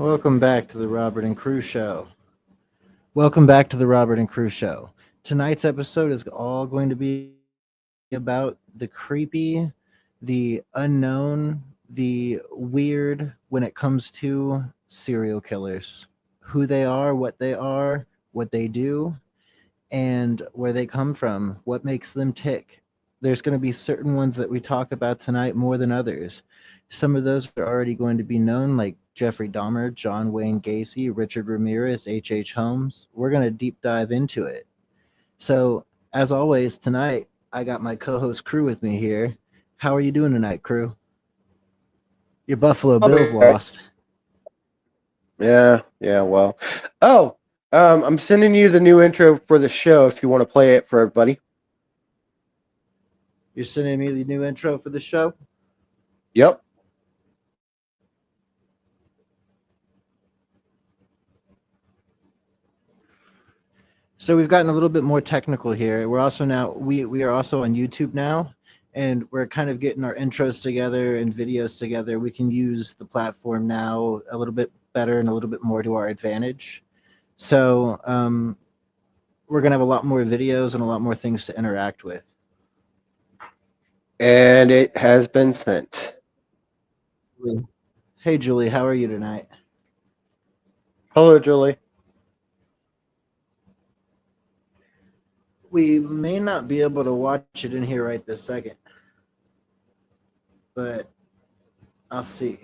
Welcome back to the Robert and Crew Show. Welcome back to the Robert and Crew Show. Tonight's episode is all going to be about the creepy, the unknown, the weird when it comes to serial killers. Who they are, what they do, and where they come from, what makes them tick. There's going to be certain ones that we talk about tonight more than others. Some of those are already going to be known, like Jeffrey Dahmer, John Wayne Gacy, Richard Ramirez, H. Holmes. We're going to deep dive into it. So, as always, tonight I got my co-host Crew with me here. How are you doing tonight, Crew? Your Buffalo I'll be Bills right. lost. Yeah. Well. Oh, I'm sending you the new intro for the show if you want to play it for everybody. You're sending me the new intro for the show. Yep. So we've gotten a little bit more technical here. We are also on YouTube now, and we're kind of getting our intros together and videos together. We can use the platform now a little bit better and a little bit more to our advantage. So we're gonna have a lot more videos and a lot more things to interact with. And it has been sent. Hey Julie, how are you tonight? Hello, Julie. We may not be able to watch it in here right this second, but I'll see.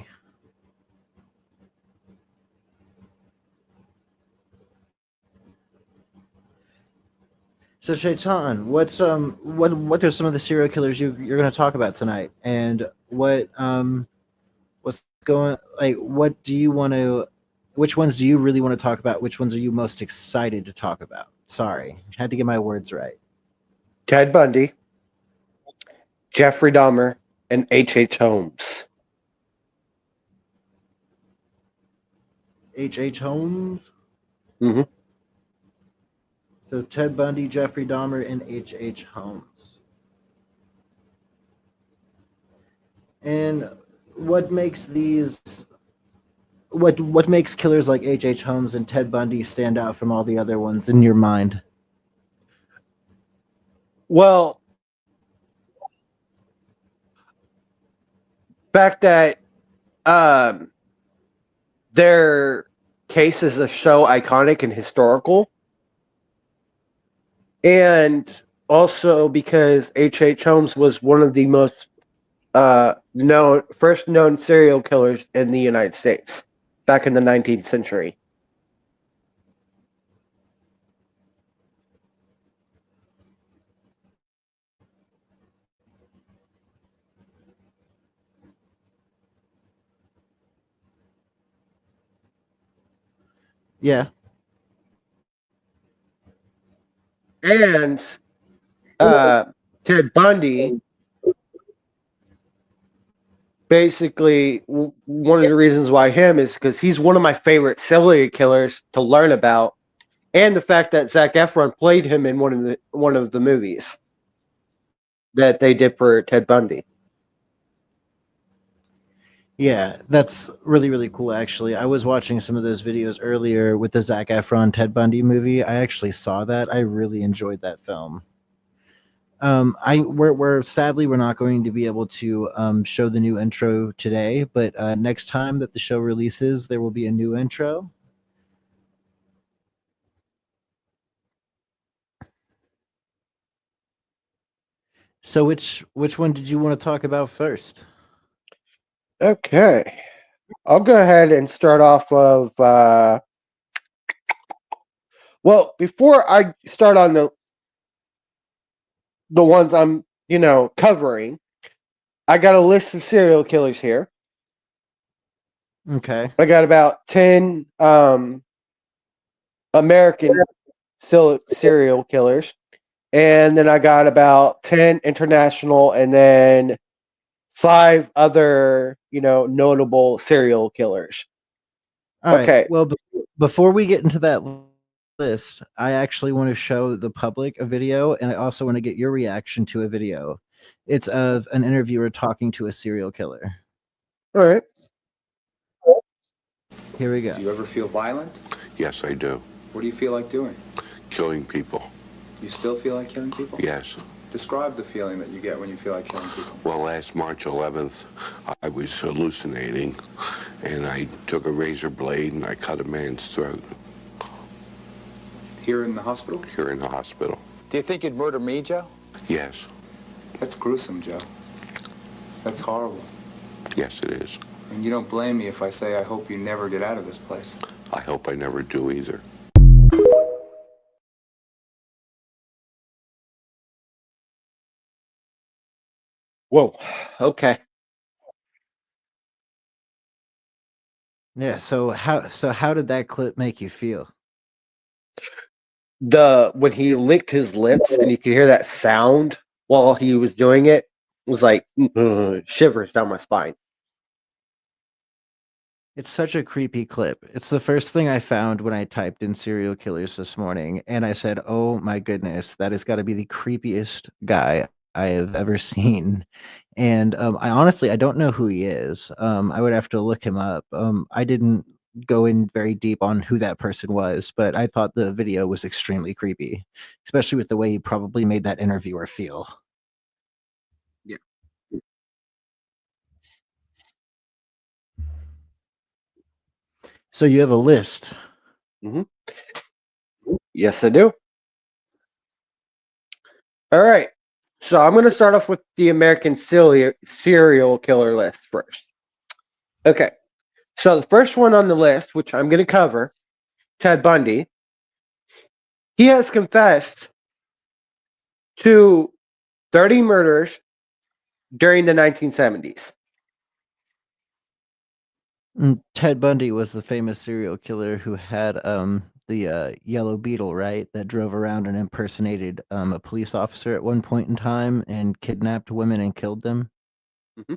So Shaitan, what are some of the serial killers you're going to talk about tonight, and what's going like what do you want to which ones do you really want to talk about? Which ones are you most excited to talk about? Sorry, had to get my words right. Ted Bundy, Jeffrey Dahmer, and H. Holmes. H. Holmes. hmm So Ted Bundy, Jeffrey Dahmer, and H. Holmes. And what makes these what makes killers like H. Holmes and Ted Bundy stand out from all the other ones in your mind? Well, fact that um, their cases are so iconic and historical, and also because H. Holmes was one of the most first known serial killers in the United States back in the 19th century. Yeah. And Ted Bundy, basically, one of the reasons why him is because he's one of my favorite serial killers to learn about, and the fact that Zac Efron played him in one of the movies that they did for Ted Bundy. Yeah, that's really, really cool, actually. I was watching some of those videos earlier with the Zac Efron Ted Bundy movie. I actually saw that. I really enjoyed that film. We're sadly we're not going to be able to show the new intro today, but next time that the show releases, there will be a new intro. So which one did you want to talk about first? Okay, I'll go ahead and start off of. Well, before I start on the ones I'm covering, I got a list of serial killers here. Okay. I got about 10 American serial killers, and then I got about 10 international, and then five other, notable serial killers. All right. Okay. Well, before we get into that list, I actually want to show the public a video, and I also want to get your reaction to a video. It's of an interviewer talking to a serial killer. All right. Here we go. Do you ever feel violent? Yes, I do. What do you feel like doing? Killing people. You still feel like killing people? Yes. Describe the feeling that you get when you feel like killing people. Well, last March 11th, I was hallucinating, and I took a razor blade and I cut a man's throat. Here in the hospital? Here in the hospital. Do you think you'd murder me, Joe? Yes. That's gruesome, Joe. That's horrible. Yes, it is. And you don't blame me if I say I hope you never get out of this place. I hope I never do either. Whoa. Okay. Yeah. So how did that clip make you feel? When he licked his lips and you could hear that sound while he was doing it was like shivers down my spine. It's such a creepy clip. It's the first thing I found when I typed in serial killers this morning, and I said, "Oh my goodness, that has got to be the creepiest guy I have ever seen." And I honestly I don't know who he is. I would have to look him up. I didn't go in very deep on who that person was, but I thought the video was extremely creepy, especially with the way he probably made that interviewer feel. Yeah. So you have a list. Mm-hmm. Yes, I do. All right. So I'm going to start off with the American serial killer list first. Okay. So the first one on the list, which I'm going to cover, Ted Bundy, he has confessed to 30 murders during the 1970s. Ted Bundy was the famous serial killer who had the yellow beetle, right? That drove around and impersonated a police officer at one point in time and kidnapped women and killed them. Mm-hmm.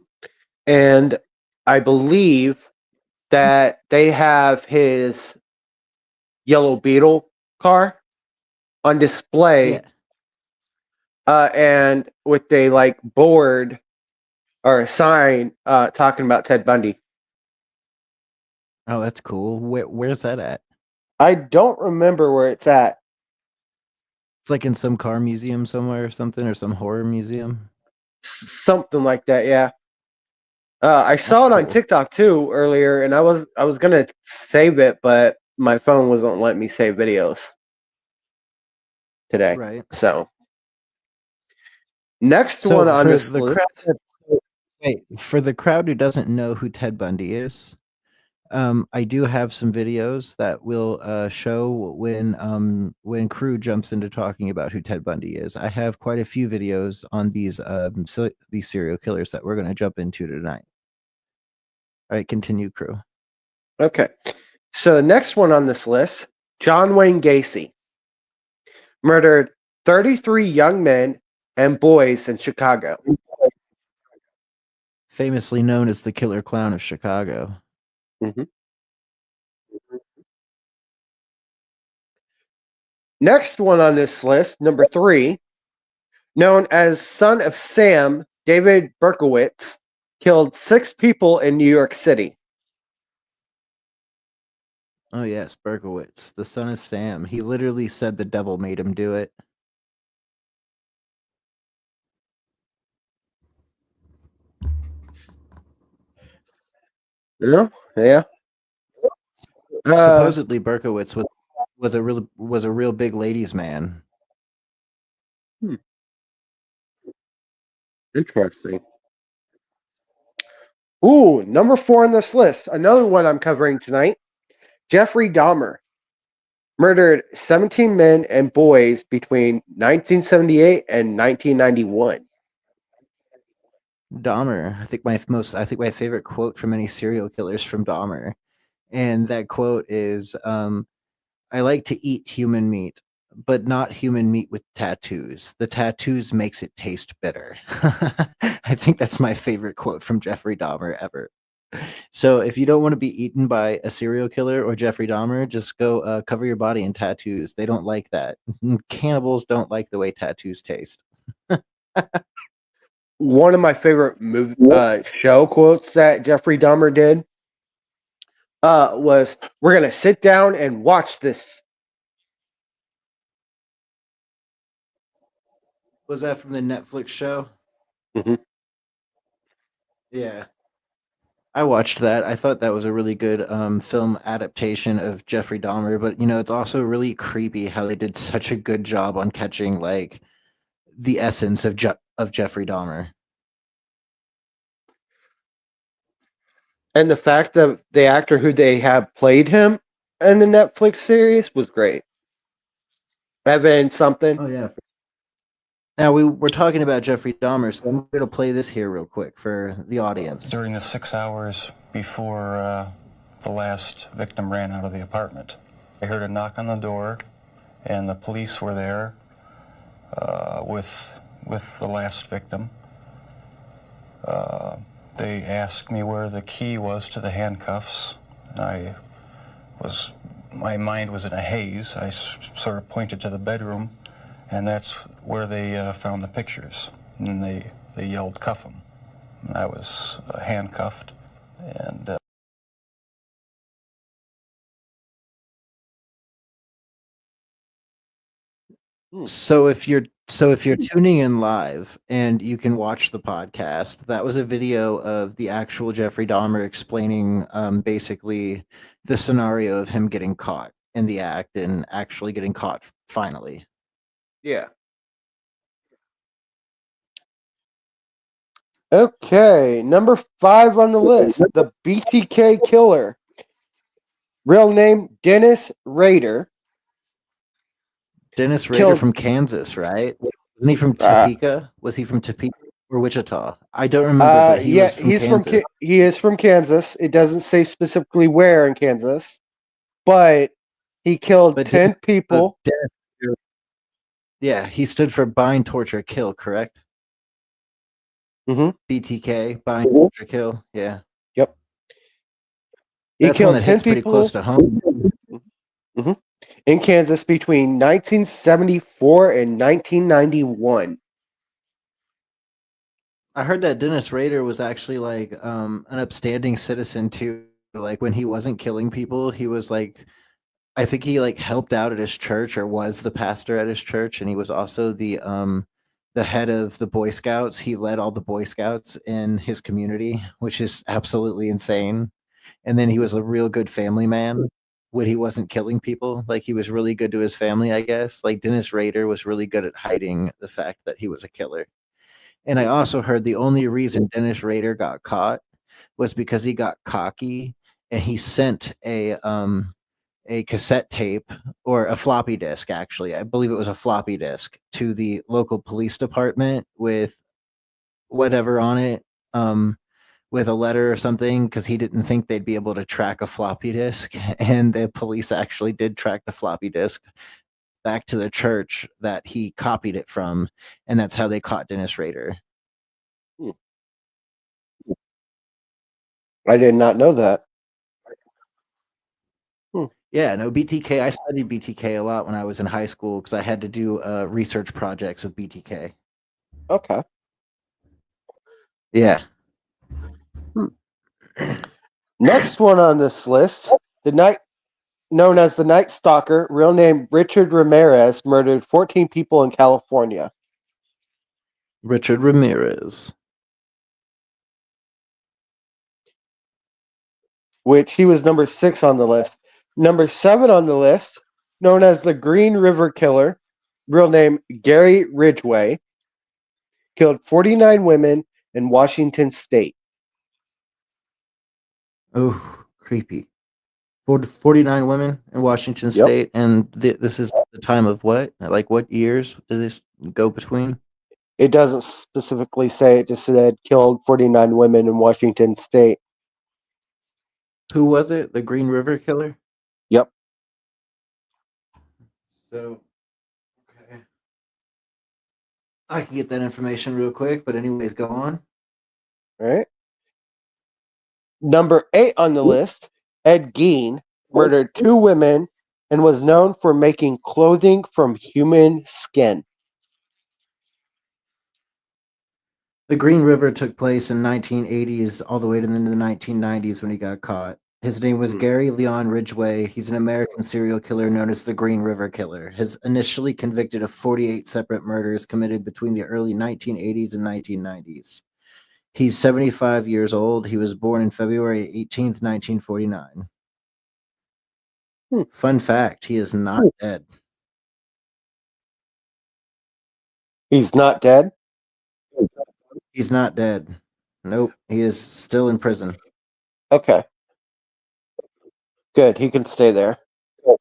And I believe that they have his yellow beetle car on display. Yeah. And with a like board or a sign talking about Ted Bundy. Oh, that's cool. Where's that at? I don't remember where it's at. It's like in some car museum somewhere or something, or some horror museum. Something like that, yeah. I saw it on cool. TikTok too earlier, and I was gonna save it, but my phone wasn't letting me save videos today. Right. So next So one on for this the list. crowd, wait, for the crowd who doesn't know who Ted Bundy is, I do have some videos that will show when crew jumps into talking about who Ted Bundy is. I have quite a few videos on these serial killers that we're going to jump into tonight. All right, continue, crew. Okay. So the next one on this list, John Wayne Gacy, murdered 33 young men and boys in Chicago. Famously known as the Killer Clown of Chicago. Mm-hmm. Next one on this list, number 3, known as Son of Sam, David Berkowitz, killed 6 people in New York City. Oh yes, Berkowitz, the son of Sam. He literally said the devil made him do it. Yeah. Supposedly Berkowitz was a real big ladies' man. Interesting. Ooh, number 4 on this list. Another one I'm covering tonight. Jeffrey Dahmer murdered 17 men and boys between 1978 and 1991. Dahmer. I think my favorite quote from any serial killer is from Dahmer. And that quote is I like to eat human meat, but not human meat with tattoos. The tattoos makes it taste bitter. I think that's my favorite quote from Jeffrey Dahmer ever. So if you don't want to be eaten by a serial killer or Jeffrey Dahmer, just go cover your body in tattoos. They don't like that. Cannibals don't like the way tattoos taste. One of my favorite show quotes that Jeffrey Dahmer did was we're gonna sit down and watch this. Was that from the Netflix show? Mhm. Yeah. I watched that. I thought that was a really good film adaptation of Jeffrey Dahmer, but it's also really creepy how they did such a good job on catching like the essence of Jeffrey Dahmer. And the fact that the actor who they have played him in the Netflix series was great. Evan something. Oh yeah. Now we're talking about Jeffrey Dahmer, so I'm going to play this here real quick for the audience. During the 6 hours before the last victim ran out of the apartment, I heard a knock on the door, and the police were there with the last victim. They asked me where the key was to the handcuffs. My mind was in a haze. I sort of pointed to the bedroom, and that's where they found the pictures. And they yelled, "Cuff him." And I was handcuffed, and So if you're tuning in live and you can watch the podcast, that was a video of the actual Jeffrey Dahmer explaining basically the scenario of him getting caught in the act and actually getting caught finally. Yeah. Okay, number 5 on the list, the BTK killer. Real name Dennis Rader. Dennis Rader Killed- from Kansas, right? Wasn't he from Uh, Topeka? Was he from Topeka or Wichita? I don't remember, but he was from he's Kansas. he is from Kansas. It doesn't say specifically where in Kansas, but he killed But 10 people. Yeah, he stood for bind, torture, kill, correct? Mhm. BTK, bind, torture, kill. Yeah. Yep. He That's one killed that 10 hits pretty people close to home. in Kansas between 1974 and 1991. I heard that Dennis Rader was actually like an upstanding citizen too. Like when he wasn't killing people, he was like I think he like helped out at his church or was the pastor at his church, and he was also the head of the Boy Scouts. He led all the Boy Scouts in his community, which is absolutely insane. And then he was a real good family man when he wasn't killing people. Like he was really good to his family, I guess. Like Dennis Rader was really good at hiding the fact that he was a killer. And I also heard the only reason Dennis Rader got caught was because he got cocky and he sent a cassette tape or a floppy disk, actually. I believe it was a floppy disk to the local police department with whatever on it, with a letter or something, because he didn't think they'd be able to track a floppy disk. And the police actually did track the floppy disk back to the church that he copied it from. And that's how they caught Dennis Rader. I did not know that. Yeah, no, BTK. I studied BTK a lot when I was in high school because I had to do research projects with BTK. Okay. Yeah. Next one on this list, the night known as the Night Stalker, real name Richard Ramirez, murdered 14 people in California. Richard Ramirez. Which he was number 6 on the list. Number 7 on the list, known as the Green River Killer, real name Gary Ridgway, killed 49 women in Washington State. Oh, creepy. 49 women in Washington Yep. State. And this is the time of what? Like what years does this go between? It doesn't specifically say, it just said killed 49 women in Washington State. Who was it? The Green River Killer? Yep. So, okay. I can get that information real quick, but anyways, go on. All right. Number 8 on the list, Ed Gein murdered 2 women and was known for making clothing from human skin. The Green River took place in 1980s all the way to the 1990s when he got caught. His name was Hmm. Gary Leon Ridgway. He's an American serial killer known as the Green River Killer. He's initially convicted of 48 separate murders committed between the early 1980s and 1990s. He's 75 years old. He was born in February 18th, 1949. Hmm. Fun fact, he is not dead. He's not dead? He's not dead. Nope, he is still in prison. Okay. Good. He can stay there. All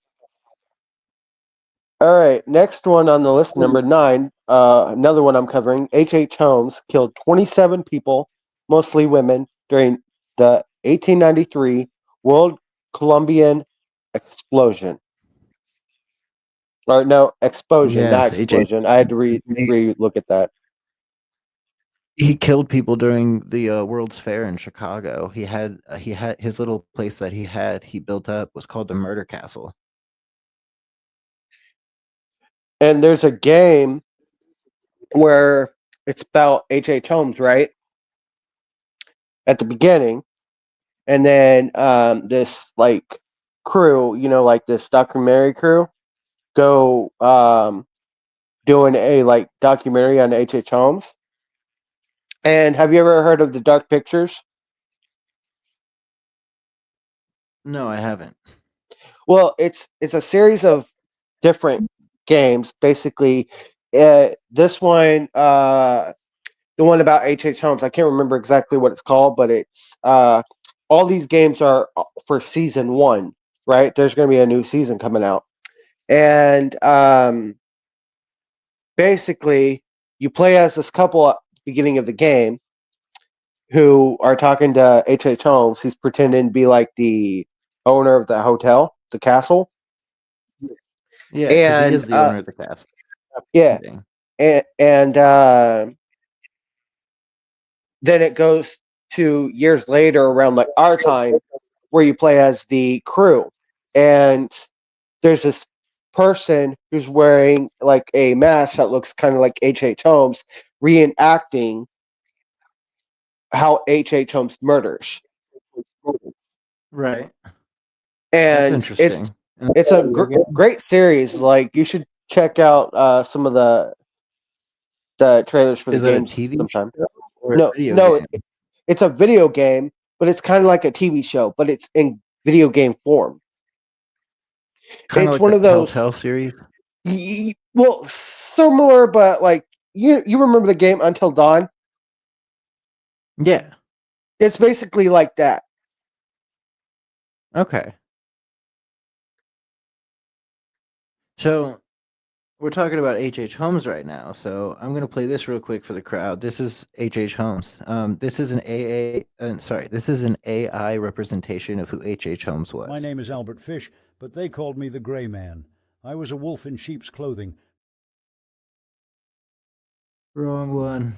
right. Next one on the list, number 9. Another one I'm covering. H.H. Holmes killed 27 people, mostly women, during the 1893 World Columbian explosion. Or no, explosion, not Yes, AJ. explosion. I had to re-look at that. He killed people during the World's Fair in Chicago. He had his little place that he built up was called the Murder Castle. And there's a game where it's about H.H. Holmes, right? At the beginning. And then this like crew, like this documentary crew, go doing a like documentary on H.H. Holmes. And have you ever heard of the Dark Pictures? No, I haven't. Well, it's a series of different games. Basically, this one, the one about H.H. Holmes, I can't remember exactly what it's called, but it's all these games are for season 1, right? There's going to be a new season coming out, and basically, you play as this couple at the beginning of the game who are talking to H.H. Holmes. He's pretending to be like the owner of the hotel, the castle. Yeah, because he And is the owner of the castle. yeah, Ending. and then it goes to years later around like our time where you play as the crew. And there's this person who's wearing like a mask that looks kind of like H.H. Holmes reenacting how H.H. Holmes murders. Right. That's And interesting. And it's a great series. Like you should check out some of the trailers for the is that a games TV sometime. show or a No, video no, game? it's a video game, but it's kind of like a TV show, but it's in video game form. Kind of It's like one the of those, Telltale series. well, similar, but like you remember the game Until Dawn? Yeah. It's basically like that. Okay. So we're talking about H.H. Holmes right now, so I'm going to play this real quick for the crowd. This is H.H. Holmes. This is this is an AI representation of who H.H. Holmes was. My name is Albert Fish, but they called me the Gray Man. I was a wolf in sheep's clothing. Wrong one.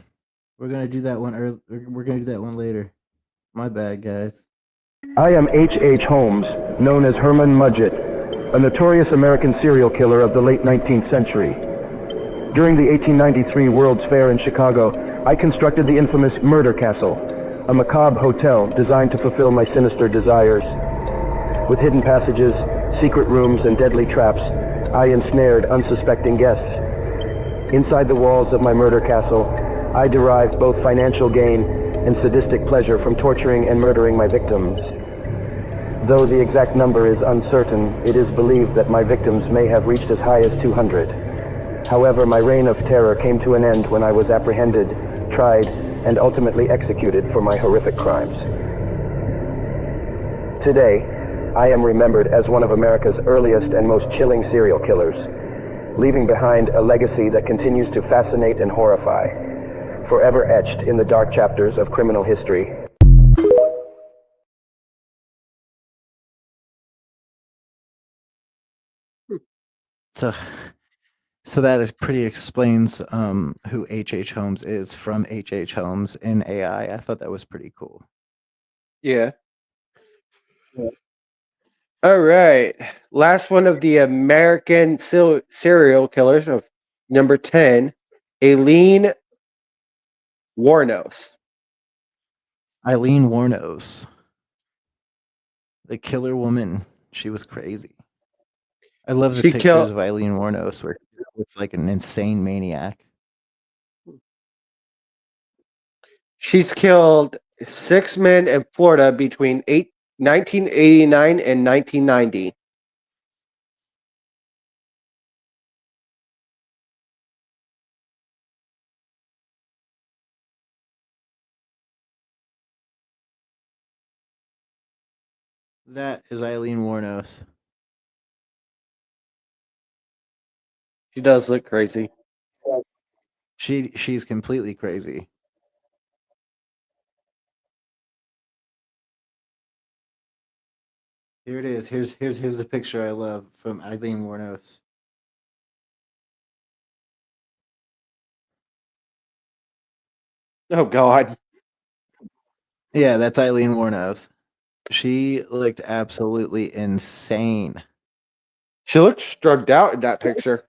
We're going to do that one we're going to do that one later. My bad, guys. I am H.H. Holmes, known as Herman Mudgett, a notorious American serial killer of the late 19th century. During the 1893 World's Fair in Chicago, I constructed the infamous Murder Castle, a macabre hotel designed to fulfill my sinister desires. With hidden passages, secret rooms, and deadly traps, I ensnared unsuspecting guests. Inside the walls of my murder castle, I derived both financial gain and sadistic pleasure from torturing and murdering my victims. Though the exact number is uncertain, it is believed that my victims may have reached as high as 200. However, my reign of terror came to an end when I was apprehended, tried, and ultimately executed for my horrific crimes. Today, I am remembered as one of America's earliest and most chilling serial killers, leaving behind a legacy that continues to fascinate and horrify, forever etched in the dark chapters of criminal history. So that is pretty explains who H.H. Holmes is from H.H. Holmes in AI. I thought that was pretty cool. Yeah. All right. Last one of the American serial killers of number 10, Aileen Wuornos. Eileen Wuornos. The killer woman. She was crazy. I love the She pictures killed. of Eileen Warnos where she looks like an insane maniac. She's killed 6 men in Florida between 1989 and 1990. That is Eileen Warnos. She does look crazy. She's completely crazy. Here it is. Here's the picture I love from Eileen Warnos. Oh God. Yeah, that's Eileen Warnos. She looked absolutely insane. She looks drugged out in that picture.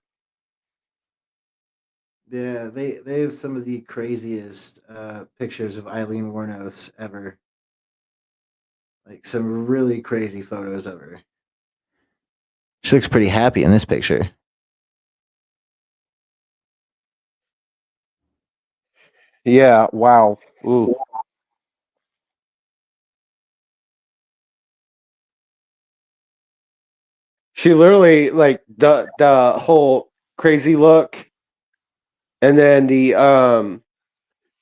Yeah, they have some of the craziest pictures of Eileen Warnos ever. Like some really crazy photos of her. She looks pretty happy in this picture. Yeah, wow. Ooh. She literally like the whole crazy look and then the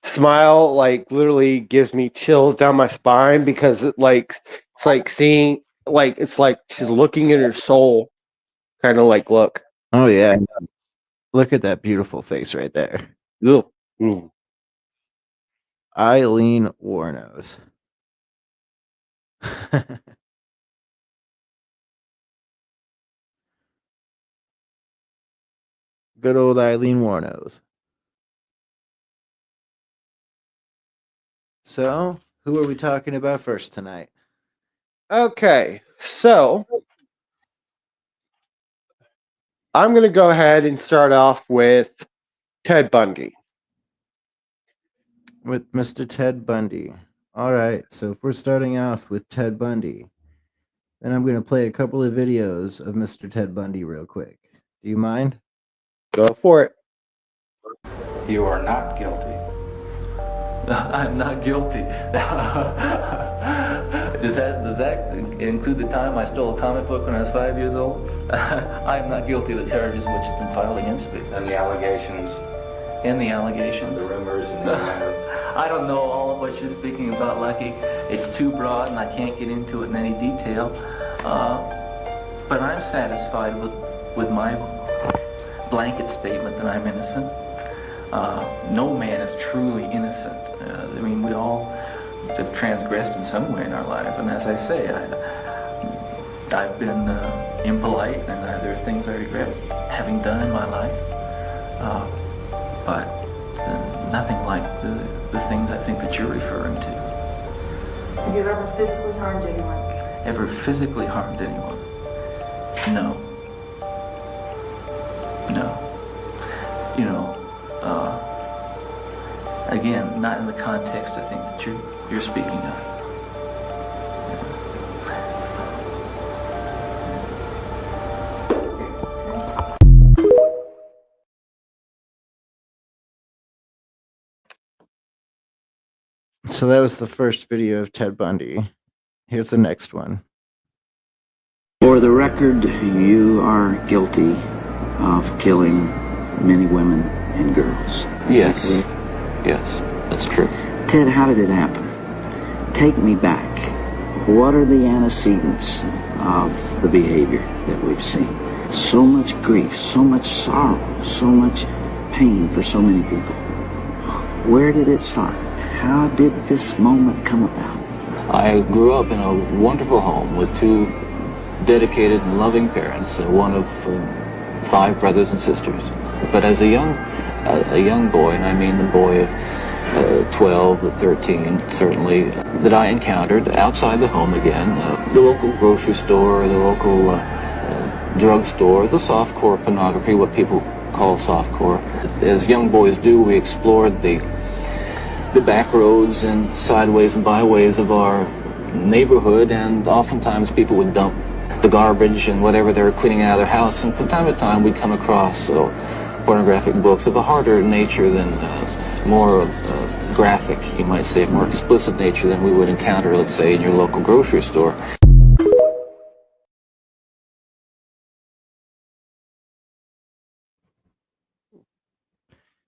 smile like literally gives me chills down my spine because it's like seeing like it's like she's looking in her soul kind of like look. Oh yeah. Look at that beautiful face right there. Ugh. Mm. Eileen Warnos. Good old Eileen Warnos. So, who are we talking about first tonight? Okay, so I'm gonna go ahead and start off with Ted Bundy. With Mr. Ted Bundy. All right, so if we're starting off with Ted Bundy, then I'm going to play a couple of videos of Mr. Ted Bundy real quick. Do you mind? Go for it. You are not guilty. I'm not guilty. Does that include the time I stole a comic book when I was 5 years old? I am not guilty of the charges which have been filed against me. And the allegations, And the allegations. the rumors, and the matter. I don't know all of what you're speaking about, Lucky. It's too broad and I can't get into it in any detail. But I'm satisfied with my blanket statement that I'm innocent. No man is truly innocent. I mean, we all have transgressed in some way in our lives, and as I say, I've been impolite, and there are things I regret having done in my life, but nothing like the things I think that you're referring to. Have you ever physically harmed anyone? Ever physically harmed anyone? No. No. You know, again, not in the context I think that you're speaking of. So that was the first video of Ted Bundy. Here's the next one. For the record, you are guilty of killing many women and girls. Yes. Yes, that's true. Ted, how did it happen? Take me back. What are the antecedents of the behavior that we've seen? So much grief, so much sorrow, so much pain for so many people. Where did it start? How did this moment come about? I grew up in a wonderful home with two dedicated and loving parents, one of 5 brothers and sisters. But as a young boy, and I mean a boy of 12 or 13, certainly, that I encountered outside the home again, the local grocery store, the local drugstore, the softcore pornography, what people call softcore. As young boys do, we explored the back roads and sideways and byways of our neighborhood, and oftentimes people would dump the garbage and whatever they were cleaning out of their house, and from time to time we'd come across pornographic books of a harder nature than more graphic, you might say, more explicit nature than we would encounter, let's say, in your local grocery store.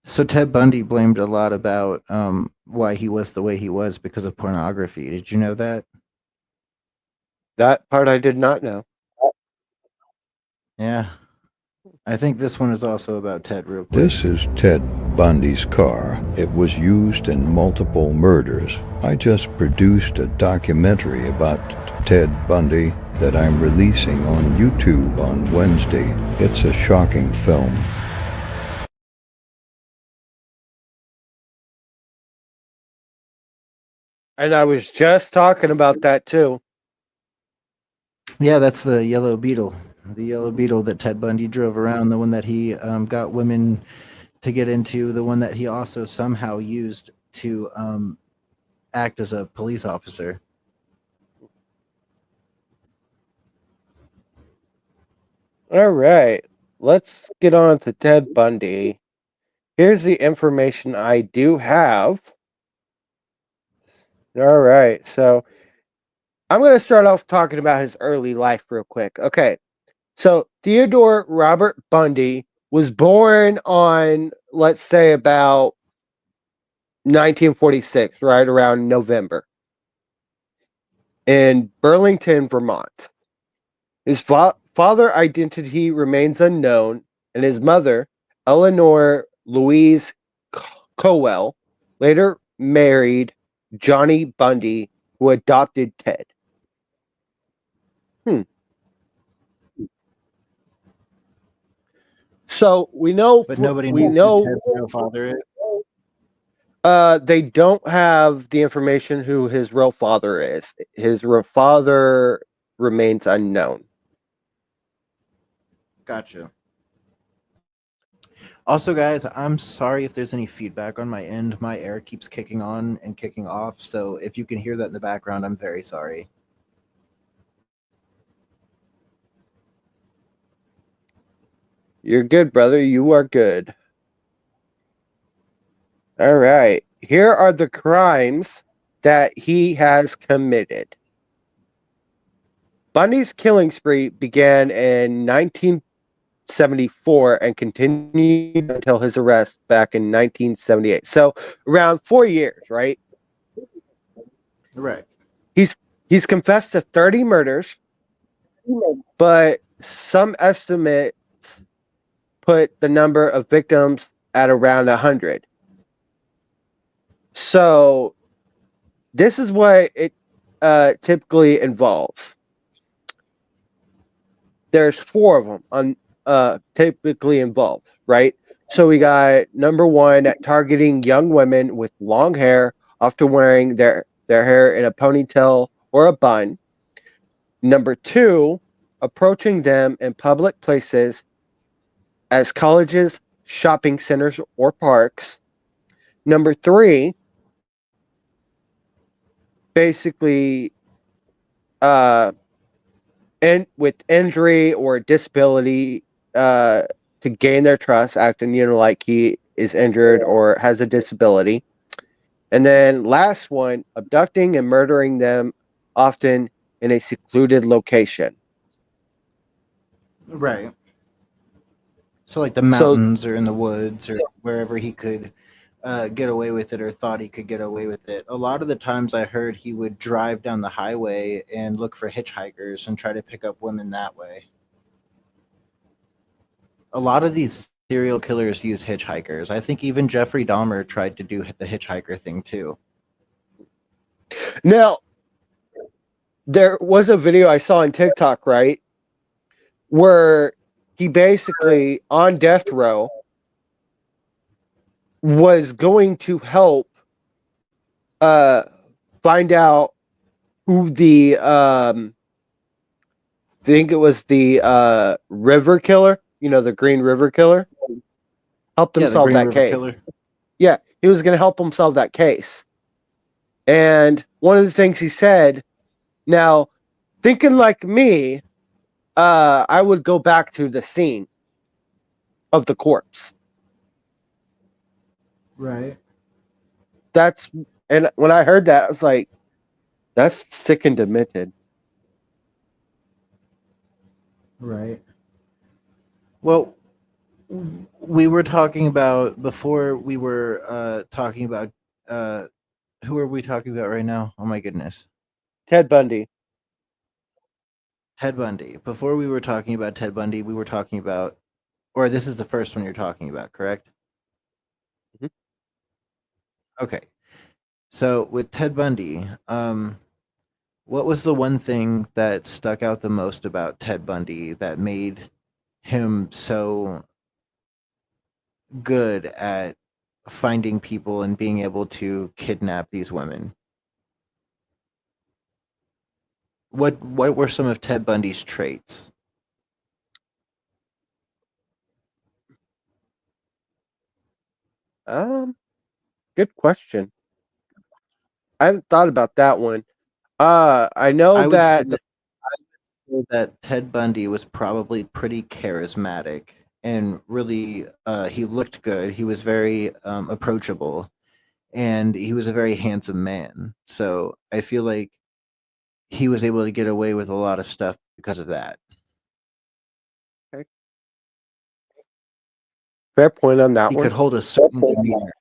So Ted Bundy blamed a lot about why he was the way he was because of pornography. Did you know that? That part I did not know. Yeah. I think this one is also about Ted real quick. This is Ted Bundy's car. It was used in multiple murders. I just produced a documentary about Ted Bundy that I'm releasing on YouTube on Wednesday. It's a shocking film. And I was just talking about that too. Yeah, that's the yellow Beetle. The yellow Beetle that Ted Bundy drove around, the one that he got women to get into, the one that he also somehow used to act as a police officer. All right, let's get on to Ted Bundy. Here's the information I do have. All right, so I'm going to start off talking about his early life real quick. Okay, so Theodore Robert Bundy was born on, let's say, about 1946, right around November, in Burlington, Vermont. His father identity remains unknown, and his mother, Eleanor Louise Cowell, later married Johnny Bundy, who adopted Ted. So we know, but nobody we knows know who Ted's real father is. They don't have the information who his real father is. His real father remains unknown. Gotcha. Also, guys, I'm sorry if there's any feedback on my end. My air keeps kicking on and kicking off, so if you can hear that in the background, I'm very sorry. You're good, brother. You are good. All right. Here are the crimes that he has committed. Bundy's killing spree began in 1974 and continued until his arrest back in 1978. So around 4 years, right? Right. He's confessed to 30 murders, but some estimates put the number of victims at around 100. So this is what it typically involves. There's 4 of them on typically involved, right? So we got number 1 at targeting young women with long hair, often wearing their hair in a ponytail or a bun. Number 2, approaching them in public places as colleges, shopping centers, or parks. Number 3, basically and with injury or disability to gain their trust, acting like he is injured or has a disability. And then last one, abducting and murdering them, often in a secluded location. Right. So like the mountains or in the woods or wherever he could get away with it or thought he could get away with it. A lot of the times I heard he would drive down the highway and look for hitchhikers and try to pick up women that way. A lot of these serial killers use hitchhikers. I think even Jeffrey Dahmer tried to do the hitchhiker thing too. Now, there was a video I saw on TikTok, right, where he basically, on death row, was going to help find out who the I think it was the river killer, the Green River Killer, helped him solve that case. Killer. Yeah, he was going to help him solve that case. And one of the things he said Now, thinking like me, I would go back to the scene of the corpse. Right. And when I heard that, I was like, that's sick and demented. Right. Well, we were talking about before we were talking about uh who are we talking about right now? Oh my goodness. Ted Bundy. Ted Bundy. Before we were talking about Ted Bundy, we were talking about, or this is the first one you're talking about, correct? Mhm. Okay. So with Ted Bundy, what was the one thing that stuck out the most about Ted Bundy that made him so good at finding people and being able to kidnap these women? What were some of Ted Bundy's traits? Good question. I haven't thought about that one. I know I would say that that Ted Bundy was probably pretty charismatic and really he looked good. He was very approachable and he was a very handsome man. So I feel like he was able to get away with a lot of stuff because of that. fair point on that He one. could hold a certain demeanor.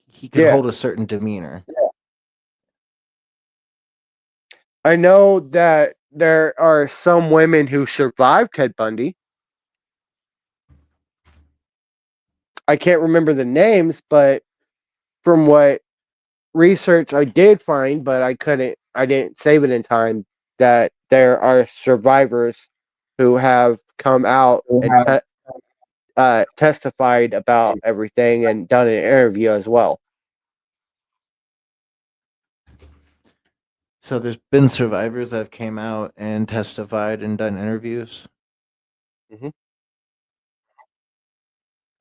He could Yeah, hold a certain demeanor. I know that there are some women who survived Ted Bundy. I can't remember the names, but from what research I did find, but I didn't save it in time, that there are survivors who have come out and testified about everything and done an interview as well. So there's been survivors that have came out and testified and done interviews. Mhm.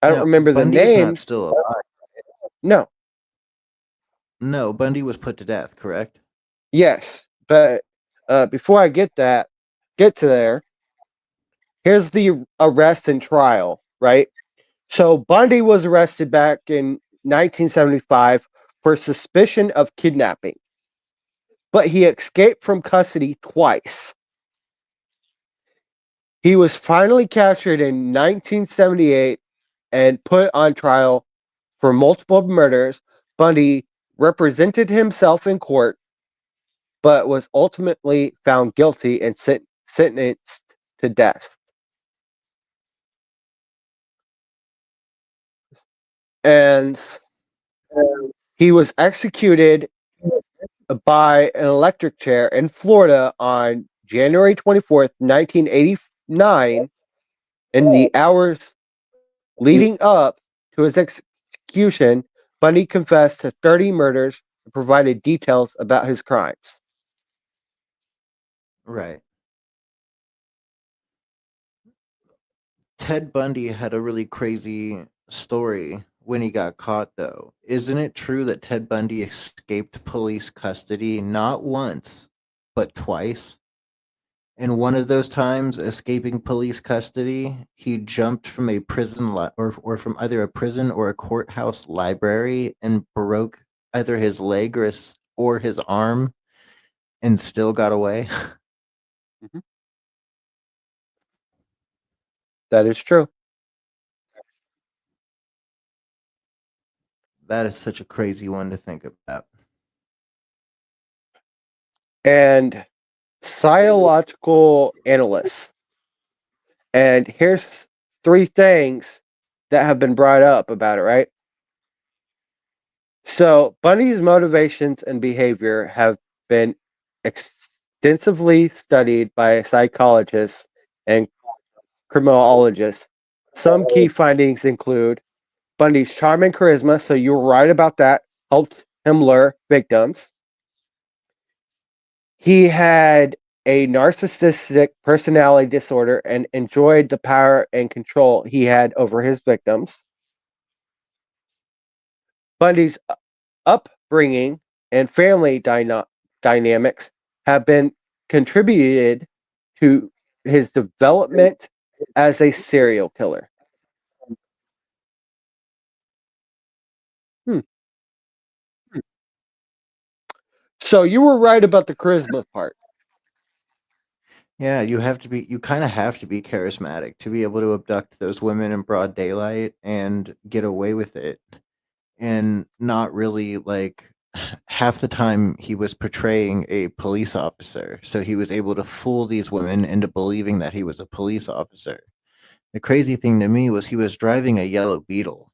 I don't Now, remember the Bundy is not names. still alive. No, No, Bundy was put to death, correct? yes, but before I get to there, here's the arrest and trial, right? So Bundy was arrested back in 1975 for suspicion of kidnapping, but he escaped from custody twice. He was finally captured in 1978 and put on trial for multiple murders. Bundy represented himself in court, but was ultimately found guilty and sentenced to death. And he was executed by an electric chair in Florida on January 24th, 1989. In the hours leading up to his execution, Bundy confessed to 30 murders and provided details about his crimes. Right. Ted Bundy had a really crazy story when he got caught, though. Isn't it true that Ted Bundy escaped police custody not once, but twice? And one of those times, escaping police custody, he jumped from a or from either a prison or a courthouse library and broke either his leg or his arm and still got away. Mhm. That is true. That is such a crazy one to think about. And psychological analysts. And here's three things that have been brought up about it, right? So, Bundy's motivations and behavior have been extensively studied by psychologists and criminologists. Some key findings include Bundy's charm and charisma, so you're right about that, helped him lure victims. He had a narcissistic personality disorder and enjoyed the power and control he had over his victims. Bundy's upbringing and family dynamics have been contributed to his development as a serial killer. Hmm. So you were right about the charisma part. Yeah, you kind of have to be charismatic to be able to abduct those women in broad daylight and get away with it. And not really like half the time he was portraying a police officer. So he was able to fool these women into believing that he was a police officer. The crazy thing to me was he was driving a yellow Beetle.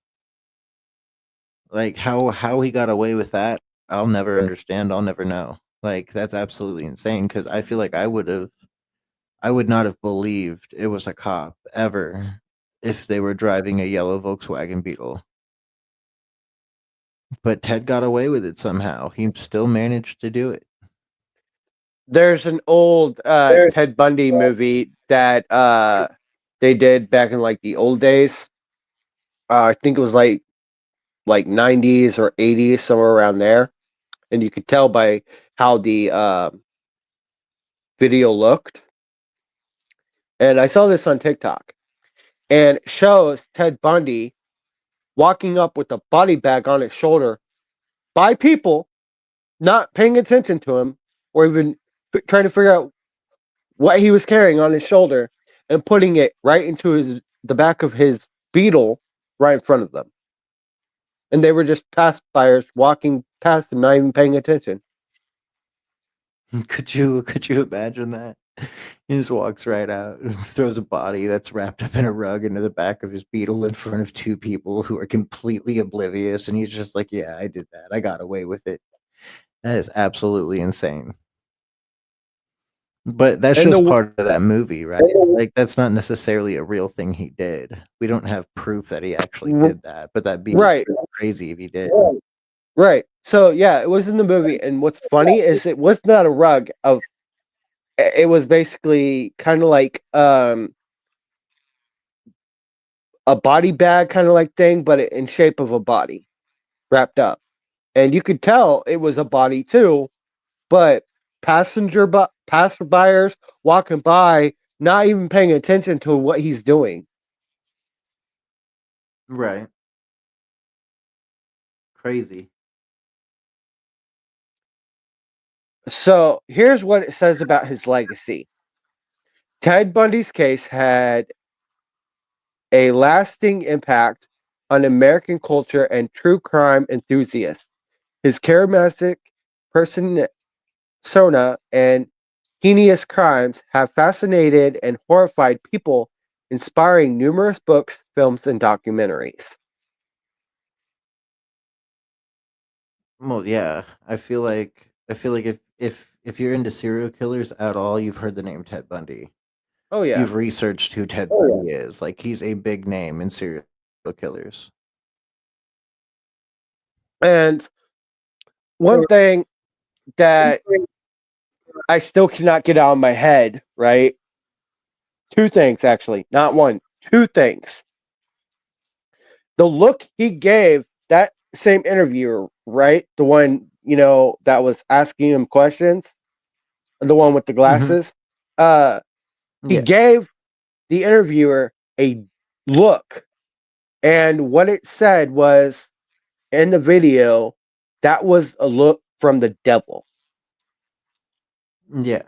Like how he got away with that, I'll never understand. I'll never know. Like that's absolutely insane because I feel like I would not have believed it was a cop ever if they were driving a yellow Volkswagen Beetle. But Ted got away with it somehow. He still managed to do it. There's an old Ted Bundy movie that they did back in like the old days. I think it was like 90s or 80s, somewhere around there. And you could tell by how the video looked. And I saw this on TikTok. And it shows Ted Bundy walking up with a body bag on his shoulder by people not paying attention to him or even trying to figure out what he was carrying on his shoulder and putting it right into the back of his Beetle right in front of them. And they were just passers walking past him, not even paying attention. Could you imagine that? He just walks right out and throws a body that's wrapped up in a rug into the back of his Beetle in front of two people who are completely oblivious, and he's just like, "Yeah, I did that. I got away with it." That is absolutely insane. But that's And just part of that movie, right? Like that's not necessarily a real thing he did. We don't have proof that he actually did that, but that'd be right, crazy if he did. right. So yeah, it was in the movie, and what's funny is it was not a rug of. It was basically kind of like a body bag kind of like thing, but in shape of a body wrapped up. And you could tell it was a body too, but passerbyers walking by, not even paying attention to what he's doing. Right. Crazy. So here's what it says about his legacy. Ted Bundy's case had a lasting impact on American culture and true crime enthusiasts. His charismatic persona and heinous crimes have fascinated and horrified people, inspiring numerous books, films, and documentaries. Well, yeah. I feel like if you're into serial killers at all, you've heard the name Ted Bundy. Oh yeah. You've researched who Ted Bundy is. Like he's a big name in serial killers. And one thing that I still cannot get out of my head, right? Two things actually, not one, two things. The look he gave that same interviewer, right? The one, that was asking him questions, the one with the glasses. He Yeah. gave the interviewer a look, and what it said was in the video that was a look from the devil. Yeah.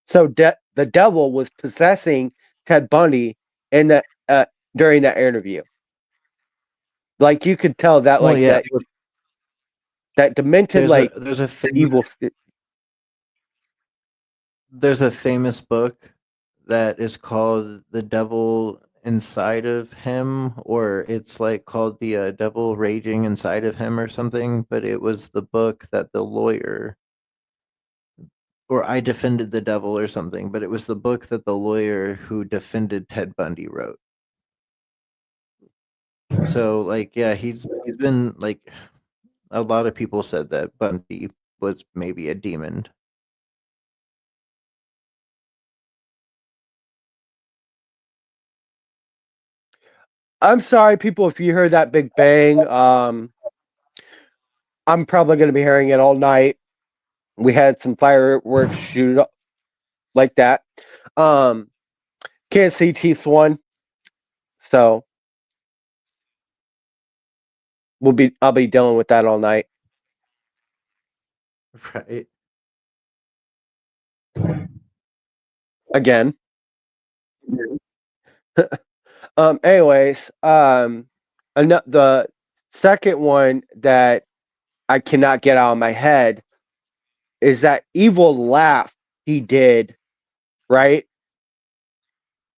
So the devil was possessing Ted Bundy in that during that interview. Like you could tell that, Well, like yeah. that demented, like There's a evil. there's a famous book that is called The Devil Inside of Him, or it's like called The Devil Raging Inside of Him or something, but it was the book that the lawyer, or I Defended the Devil or something, but it was the book that the lawyer who defended Ted Bundy wrote. So like yeah, he's been like, a lot of people said that Bundy was maybe a demon. I'm sorry, people, if you heard that big bang. I'm probably going to be hearing it all night. We had some fireworks shoot up like that. Can't see Chiefs won, so I'll be dealing with that all night. Right. Again. Anyways, the second one that I cannot get out of my head is that evil laugh he did, right?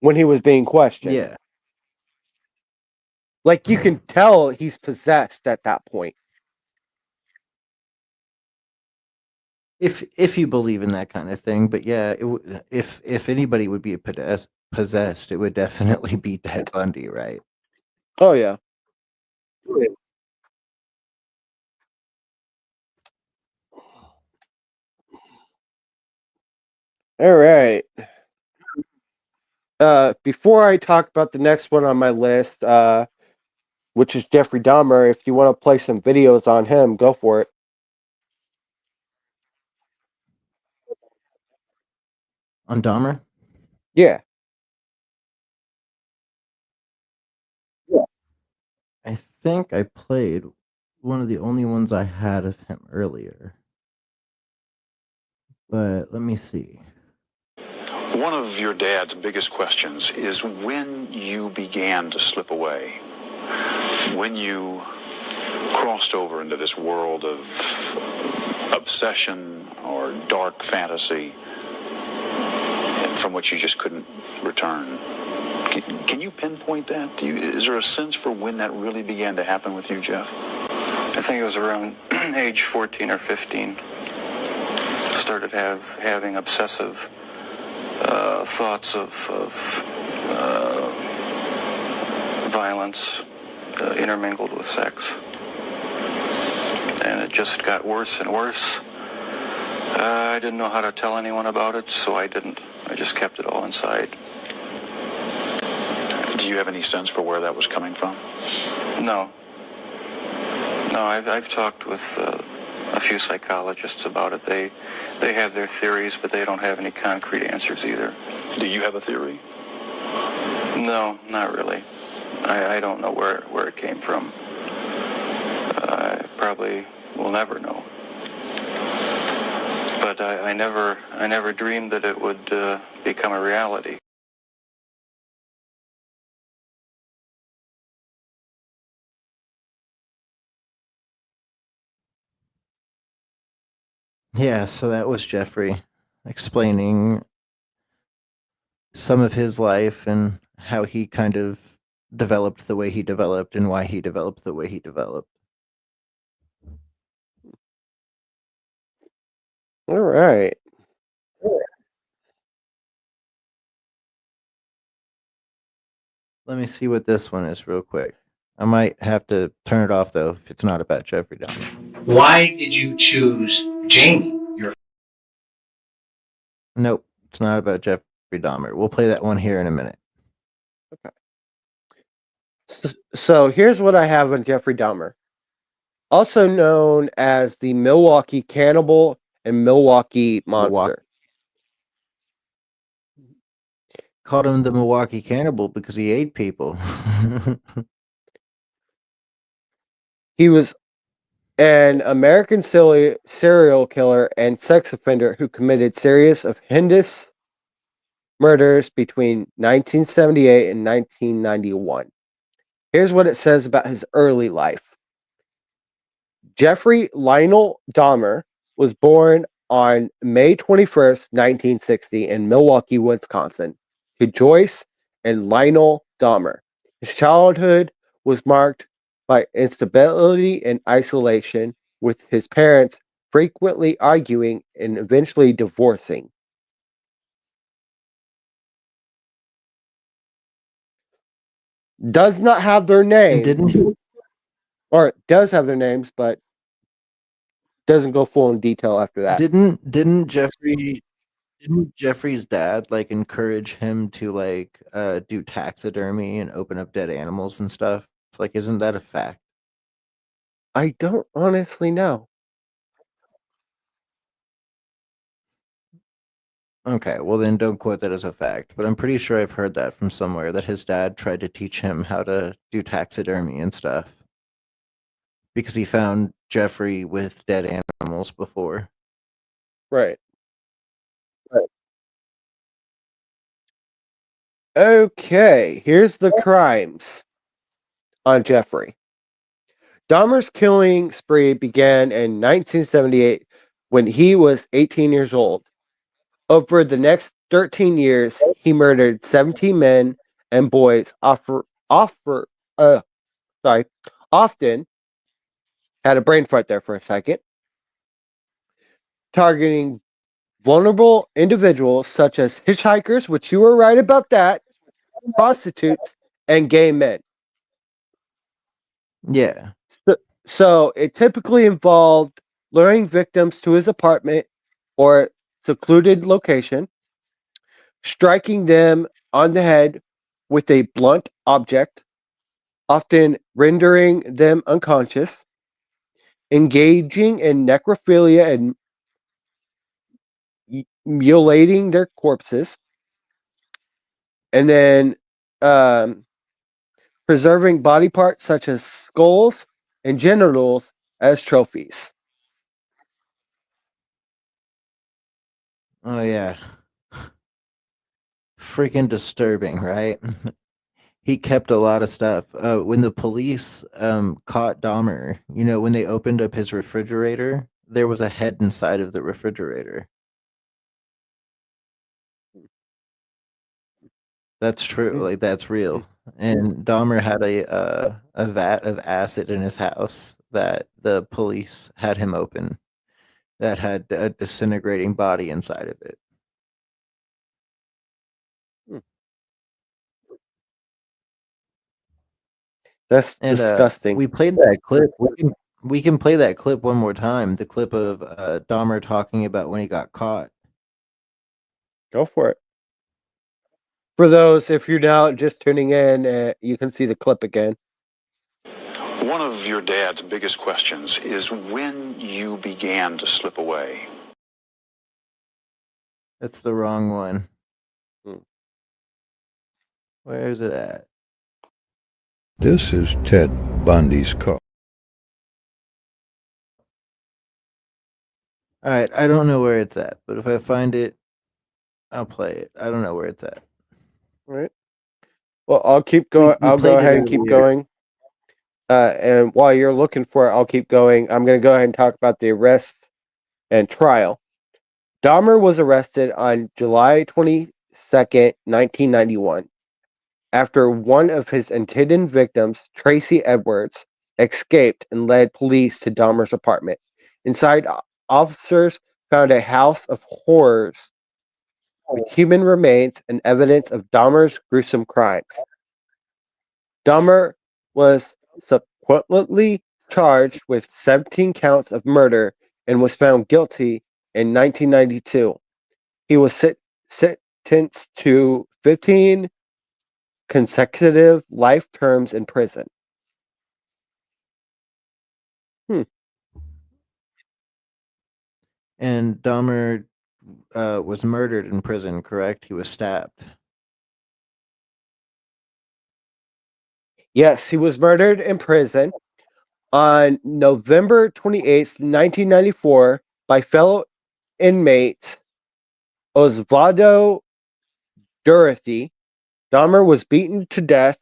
When he was being questioned. Yeah. Like you can tell he's possessed at that point. If you believe in that kind of thing, but yeah, if anybody would be possessed, it would definitely be Ted Bundy, right? Oh yeah. All right. Before I talk about the next one on my list, which is Jeffrey Dahmer, if you want to play some videos on him, go for it. On Dahmer? Yeah. I think I played one of the only ones I had of him earlier. But let me see. One of your dad's biggest questions is when you began to slip away, when you crossed over into this world of obsession or dark fantasy from which you just couldn't return. Can you pinpoint that? Is there a sense for when that really began to happen with you, Jeff? I think it was around age 14 or 15. Started having obsessive thoughts of violence intermingled with sex. And it just got worse and worse. I didn't know how to tell anyone about it, so I didn't. I just kept it all inside. Do you have any sense for where that was coming from? No. No, I've talked with a few psychologists about it. They have their theories, but they don't have any concrete answers either. Do you have a theory? No, not really. I don't know where it came from. I probably will never know. But I never dreamed that it would become a reality. Yeah, so that was Jeffrey explaining some of his life and how he kind of developed the way he developed and why he developed the way he developed. All right. Let me see what this one is real quick. I might have to turn it off though if it's not about Jeffrey Dahmer. Why did you choose Jamie? Nope, it's not about Jeffrey Dahmer. We'll play that one here in a minute. Okay. So here's what I have on Jeffrey Dahmer, also known as the Milwaukee Cannibal and Milwaukee Monster. Called him the Milwaukee Cannibal because he ate people. He was an American serial killer and sex offender who committed series of heinous murders between 1978 and 1991. Here's what it says about his early life. Jeffrey Lionel Dahmer was born on May 21st, 1960 in Milwaukee, Wisconsin, to Joyce and Lionel Dahmer. His childhood was marked by instability and isolation, with his parents frequently arguing and eventually divorcing. Does not have their names, or does have their names, but doesn't go full in detail after that. Didn't Jeffrey's dad like encourage him to like do taxidermy and open up dead animals and stuff? Like, isn't that a fact? I don't honestly know. Okay, well then don't quote that as a fact, but I'm pretty sure I've heard that from somewhere that his dad tried to teach him how to do taxidermy and stuff because he found Jeffrey with dead animals before. Right. Okay, here's the crimes on Jeffrey. Dahmer's killing spree began in 1978 when he was 18 years old. Over the next 13 years, he murdered 17 men and boys often, had a brain fart there for a second, targeting vulnerable individuals such as hitchhikers, which you were right about that, prostitutes, and gay men. Yeah. So it typically involved luring victims to his apartment or secluded location, striking them on the head with a blunt object, often rendering them unconscious, engaging in necrophilia and mutilating their corpses, and then preserving body parts such as skulls and genitals as trophies. Oh yeah. Freaking disturbing, right? He kept a lot of stuff. When the police caught Dahmer, when they opened up his refrigerator, there was a head inside of the refrigerator. That's true. Like that's real. And Dahmer had a vat of acid in his house that the police had him open that had a disintegrating body inside of it. That's And disgusting. we played that clip. We can play that clip one more time. The clip of Dahmer talking about when he got caught. Go for it. For those, if you're now just tuning in, you can see the clip again. One of your dad's biggest questions is when you began to slip away. That's the wrong one. Hmm. Where is it at? This is Ted Bundy's car. All right, I don't know where it's at, but if I find it, I'll play it. I don't know where it's at. All right. Well, I'll keep going. We I'll go played it ahead and keep earlier. going. And while you're looking for it, I'll keep going. I'm going to go ahead and talk about the arrest and trial. Dahmer was arrested on July 22nd, 1991, after one of his intended victims, Tracy Edwards, escaped and led police to Dahmer's apartment. Inside, officers found a house of horrors with human remains and evidence of Dahmer's gruesome crimes. Dahmer was subsequently charged with 17 counts of murder and was found guilty in 1992. He was sentenced to 15 consecutive life terms in prison. And Dahmer was murdered in prison, correct? He was stabbed. Yes, he was murdered in prison on November 28th, 1994, by fellow inmate Osvaldo Dorothy. Dahmer was beaten to death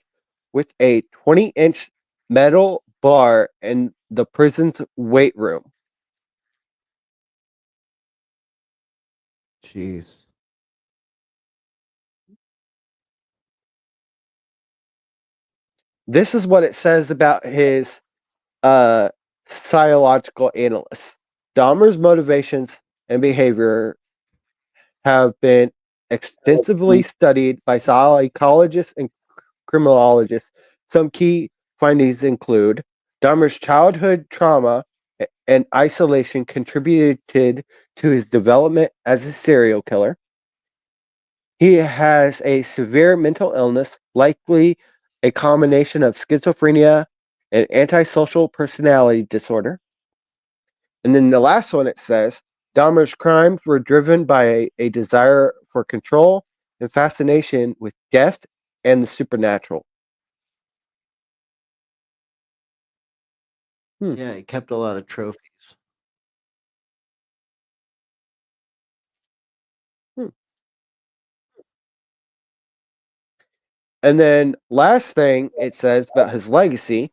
with a 20-inch metal bar in the prison's weight room. Jeez. This is what it says about his psychological analyst. Dahmer's motivations and behavior have been extensively studied by psychologists and criminologists. Some key findings include Dahmer's childhood trauma and isolation contributed to his development as a serial killer. He has a severe mental illness, likely a combination of schizophrenia and antisocial personality disorder. And then the last one, it says Dahmer's crimes were driven by a desire for control and fascination with death and the supernatural. Yeah, he kept a lot of trophies. And then last thing it says about his legacy,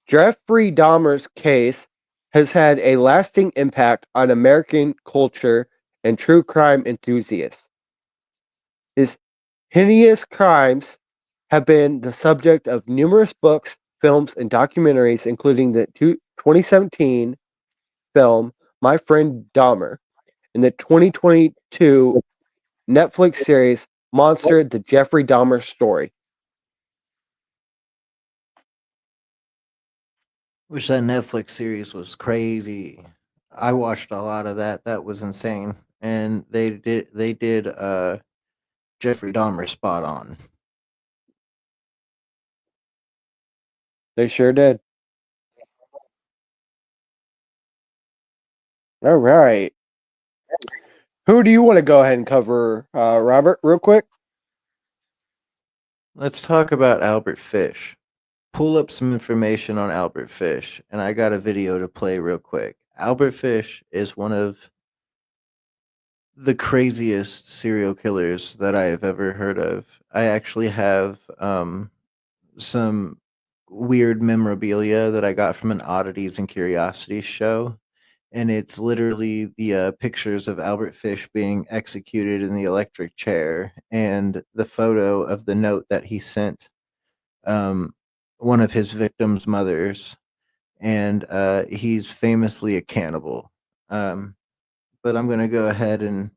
Jeffrey Dahmer's case has had a lasting impact on American culture and true crime enthusiasts. His heinous crimes have been the subject of numerous books, films, and documentaries, including the 2017 film My Friend Dahmer and the 2022 Netflix series Monster: The Jeffrey Dahmer Story. Wish that Netflix series was crazy. I watched a lot of that. That was insane. And they did Jeffrey Dahmer spot on. They sure did. All right. Who do you want to go ahead and cover, Robert, real quick? Let's talk about Albert Fish. Pull up some information on Albert Fish, and I got a video to play real quick. Albert Fish is one of the craziest serial killers that I have ever heard of. I actually have some weird memorabilia that I got from an oddities and curiosities show, and it's literally the pictures of Albert Fish being executed in the electric chair and the photo of the note that he sent um, one of his victims' mothers, and he's famously a cannibal. But I'm gonna go ahead and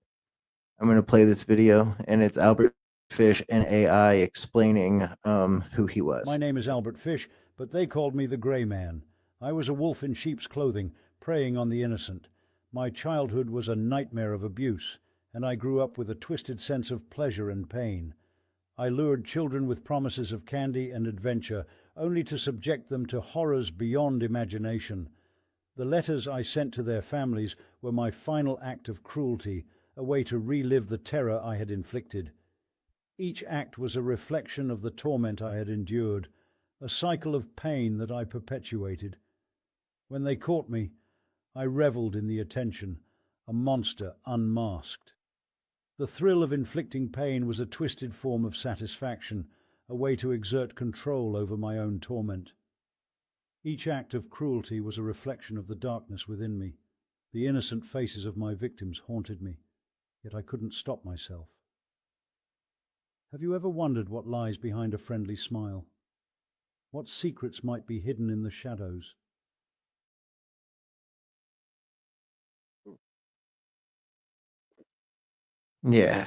I'm gonna play this video, and it's Albert Fish and AI explaining who he was. My name is Albert Fish, but they called me the Grey Man. I was a wolf in sheep's clothing, preying on the innocent. My childhood was a nightmare of abuse, and I grew up with a twisted sense of pleasure and pain. I lured children with promises of candy and adventure, only to subject them to horrors beyond imagination. The letters I sent to their families were my final act of cruelty, a way to relive the terror I had inflicted. Each act was a reflection of the torment I had endured, a cycle of pain that I perpetuated. When they caught me, I revelled in the attention, a monster unmasked. The thrill of inflicting pain was a twisted form of satisfaction, a way to exert control over my own torment. Each act of cruelty was a reflection of the darkness within me. The innocent faces of my victims haunted me, yet I couldn't stop myself. Have you ever wondered what lies behind a friendly smile? What secrets might be hidden in the shadows? Yeah.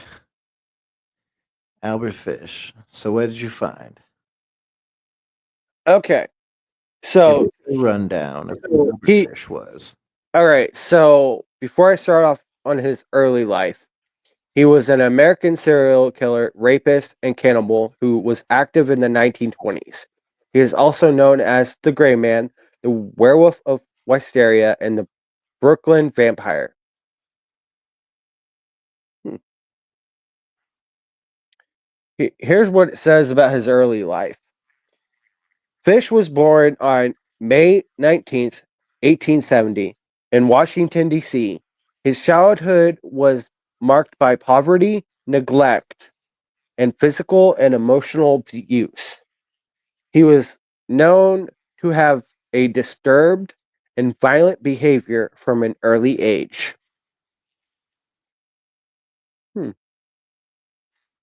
Albert Fish. So what did you find? Okay. So give us a rundown of who Albert Fish was. All right. So before I start off on his early life, he was an American serial killer, rapist, and cannibal who was active in the 1920s. He is also known as the Gray Man, the Werewolf of Wisteria, and the Brooklyn Vampire. Here's what it says about his early life. Fish was born on May 19th, 1870, in Washington, D.C. His childhood was marked by poverty, neglect, and physical and emotional abuse. He was known to have a disturbed and violent behavior from an early age.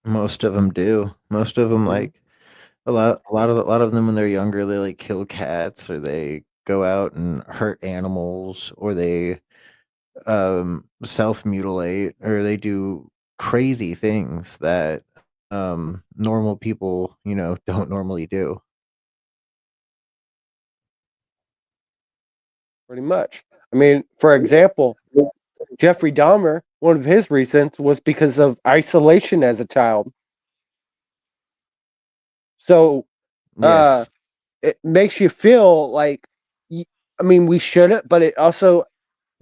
Most of them do. Most of them like a lot of them when they're younger they like kill cats or they go out and hurt animals or they self mutilate or they do crazy things that normal people, don't normally do. Pretty much. I mean, for example, Jeffrey Dahmer, one of his reasons was because of isolation as a child. So, Yes. it makes you feel like, I mean, we shouldn't, but it also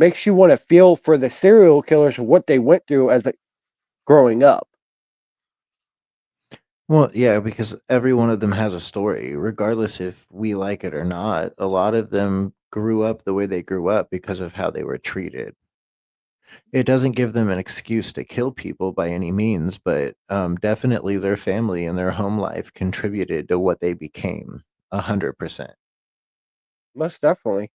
makes you want to feel for the serial killers and what they went through as growing up. Well, yeah, because every one of them has a story, regardless if we like it or not. A lot of them grew up the way they grew up because of how they were treated. It doesn't give them an excuse to kill people by any means, but definitely their family and their home life contributed to what they became 100%. Most definitely.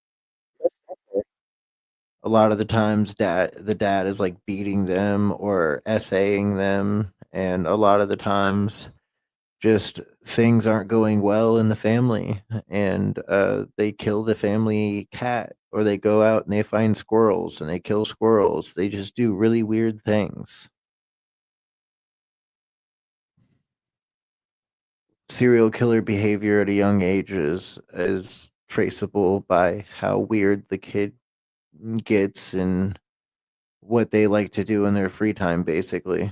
A lot of the times the dad is like beating them or essaying them, and a lot of the times just things aren't going well in the family, and they kill the family cat, or they go out and they find squirrels and they kill squirrels. They just do really weird things. Serial killer behavior at a young age is traceable by how weird the kid gets and what they like to do in their free time, basically.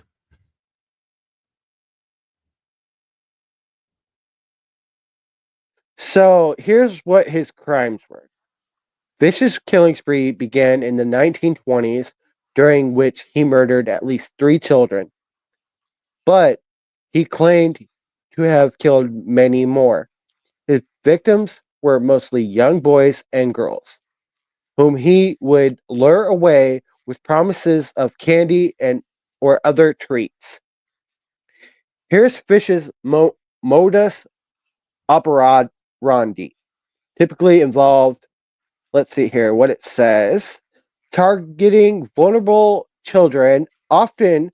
So here's what his crimes were. Vicious killing spree began in the 1920s, during which he murdered at least 3 children, but he claimed to have killed many more. His victims were mostly young boys and girls, whom he would lure away with promises of candy and or other treats. Here's Fish's modus operandi. Typically involved, let's see here what it says, targeting vulnerable children, often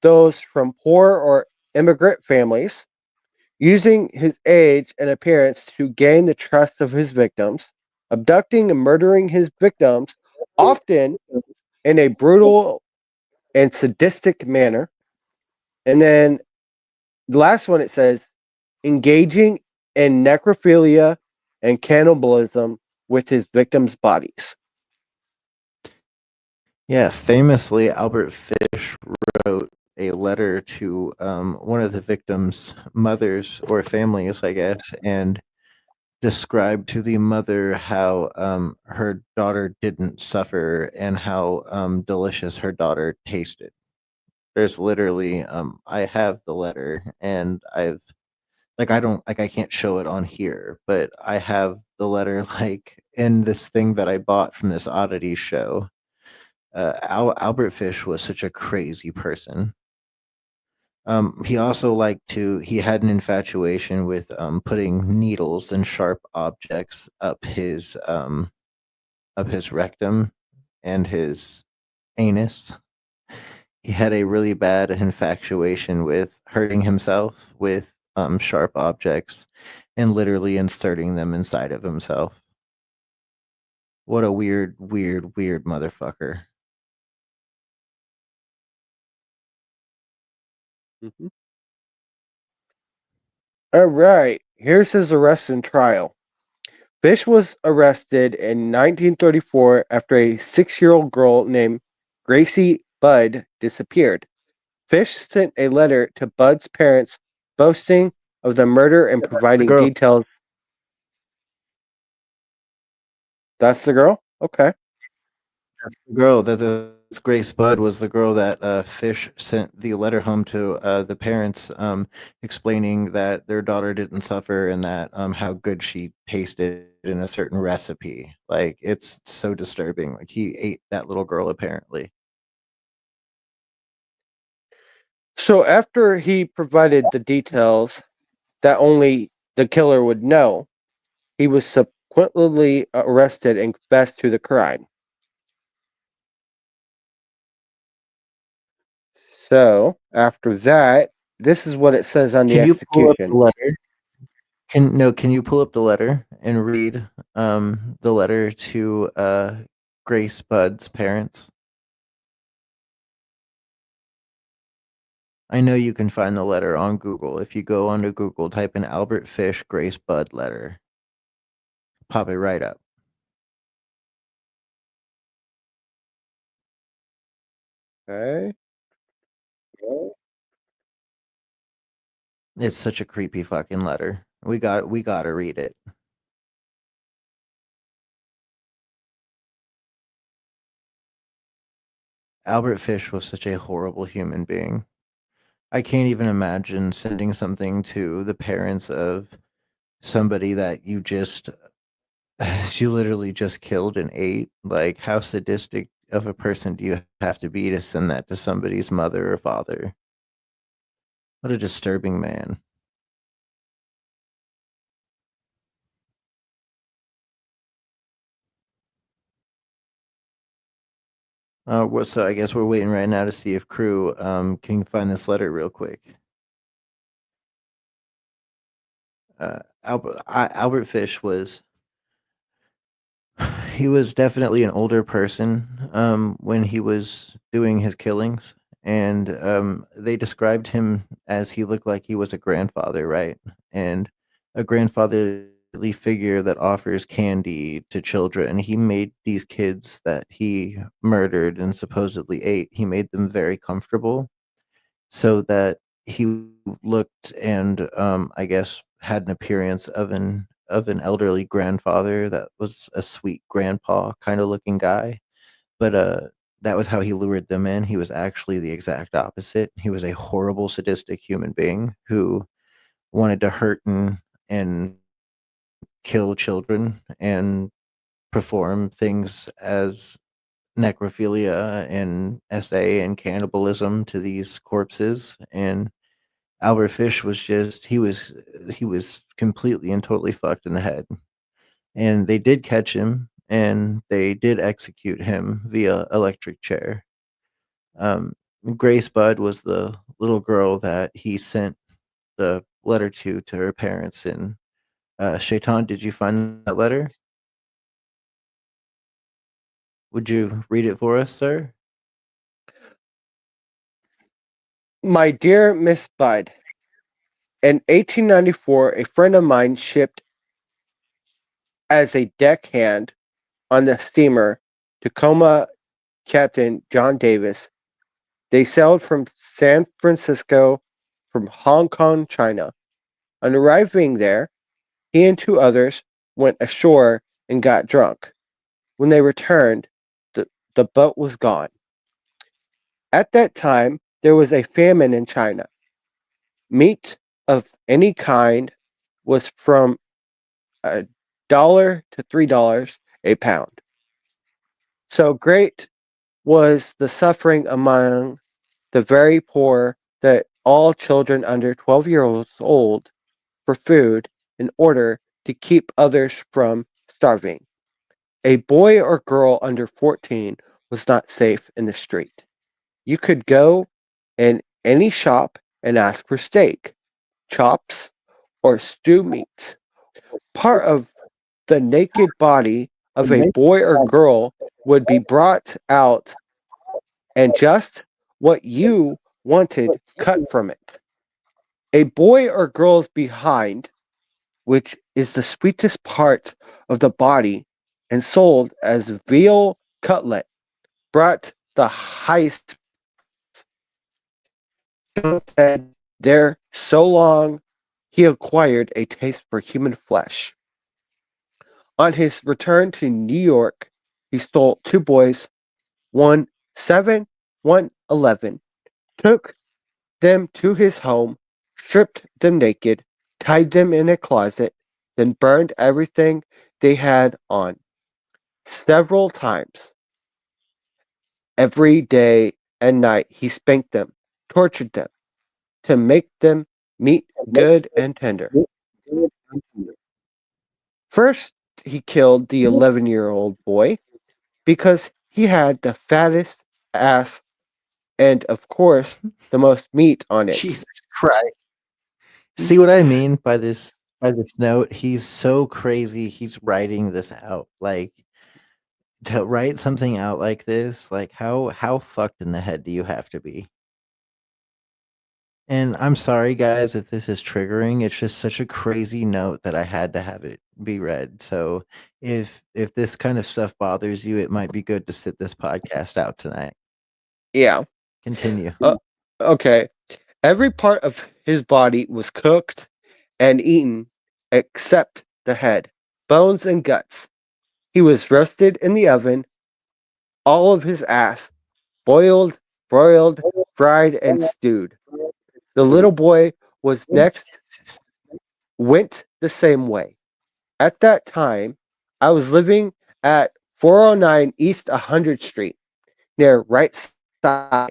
those from poor or immigrant families, using his age and appearance to gain the trust of his victims, abducting and murdering his victims, often in a brutal and sadistic manner. And then the last one it says, engaging in necrophilia and cannibalism with his victims' bodies. Yeah, famously, Albert Fish wrote a letter to one of the victims' mothers or families, I guess, and described to the mother how her daughter didn't suffer and how delicious her daughter tasted. There's literally, I have the letter, and I've like I don't like I can't show it on here, but I have the letter like in this thing that I bought from this oddity show. Albert Fish was such a crazy person. He also liked to. He had an infatuation with putting needles and sharp objects up his rectum and his anus. He had a really bad infatuation with hurting himself with sharp objects and literally inserting them inside of himself. What a weird, weird, weird motherfucker. Mm-hmm. All right, here's his arrest and trial. Fish was arrested in 1934 after a 6-year-old girl named Gracie Budd disappeared. Fish sent a letter to Budd's parents boasting of the murder and The providing girl. details. That's the girl? Okay. That's the girl that this Grace Budd was the girl that Fish sent the letter home to the parents, explaining that their daughter didn't suffer and that how good she tasted in a certain recipe. Like it's so disturbing. Like he ate that little girl apparently. So after he provided the details that only the killer would know, he was subsequently arrested and confessed to the crime. So after that, this is what it says on the Can you pull up the execution. letter? Can you pull up the letter and read the letter to Grace Budd's parents? I know you can find the letter on Google. If you go onto Google, type in Albert Fish Grace Budd letter. Pop it right up. Okay. It's such a creepy fucking letter. We got to read it. Albert Fish was such a horrible human being. I can't even imagine sending something to the parents of somebody that you just you literally just killed and ate. Like, how sadistic of a person do you have to be to send that to somebody's mother or father? What a disturbing man. So I guess we're waiting right now to see if crew can find this letter real quick. Albert Fish was he was definitely an older person when he was doing his killings, and they described him as he looked like he was a grandfather, right? And a grandfatherly figure that offers candy to children. He made these kids that he murdered and supposedly ate, he made them very comfortable so that he looked and I guess had an appearance of an elderly grandfather that was a sweet grandpa kind of looking guy. But that was how he lured them in. He was actually the exact opposite. He was a horrible sadistic human being who wanted to hurt and kill children and perform things as necrophilia and SA and cannibalism to these corpses. And Albert Fish was just he was completely and totally fucked in the head. And they did catch him and they did execute him via electric chair. Um, Grace Budd was the little girl that he sent the letter to her parents. And Shaitan, did you find that letter? Would you read it for us, sir? My dear Miss Budd, in 1894, a friend of mine shipped as a deckhand on the steamer Tacoma Captain John Davis. They sailed from San Francisco from Hong Kong, China. On arriving there, he and two others went ashore and got drunk. When they returned, the boat was gone. At that time, there was a famine in China. Meat of any kind was from $1 to $3 a pound. So great was the suffering among the very poor that all children under 12 years old for food in order to keep others from starving. A boy or girl under 14 was not safe in the street. You could go in any shop and ask for steak, chops, or stew meat. Part of the naked body of a boy or girl would be brought out and just what you wanted cut from it. A boy or girl's behind, which is the sweetest part of the body and sold as veal cutlet, brought the highest. John said there so long he acquired a taste for human flesh. On his return to New York, he stole two boys, one 7, one 11, took them to his home, stripped them naked, tied them in a closet, then burned everything they had on. Several times, every day and night, he spanked them, tortured them, to make them meat good and tender. First, he killed the 11-year-old boy because he had the fattest ass and, of course, the most meat on it. Jesus Christ. See what I mean by this note? He's so crazy. He's writing this out. Like, to write something out like this, like how fucked in the head do you have to be? And I'm sorry guys if this is triggering. It's just such a crazy note that I had to have it be read. So if this kind of stuff bothers you, it might be good to sit this podcast out tonight. Yeah. Continue. Okay. Every part of his body was cooked and eaten except the head, bones, and guts. He was roasted in the oven, all of his ass, boiled, broiled, fried, and stewed. The little boy was next, went the same way. At that time, I was living at 409 East 100th Street, near Right Side.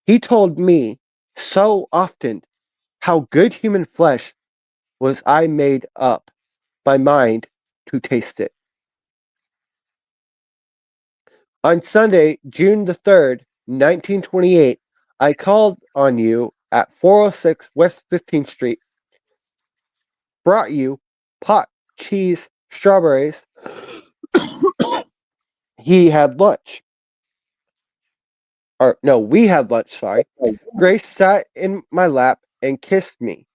He told me so often how good human flesh was I made up my mind to taste it. On Sunday, June the 3rd, 1928, I called on you at 406 West 15th Street, brought you pot, cheese, strawberries. He had lunch. Or, no, we had lunch, sorry. Grace sat in my lap and kissed me.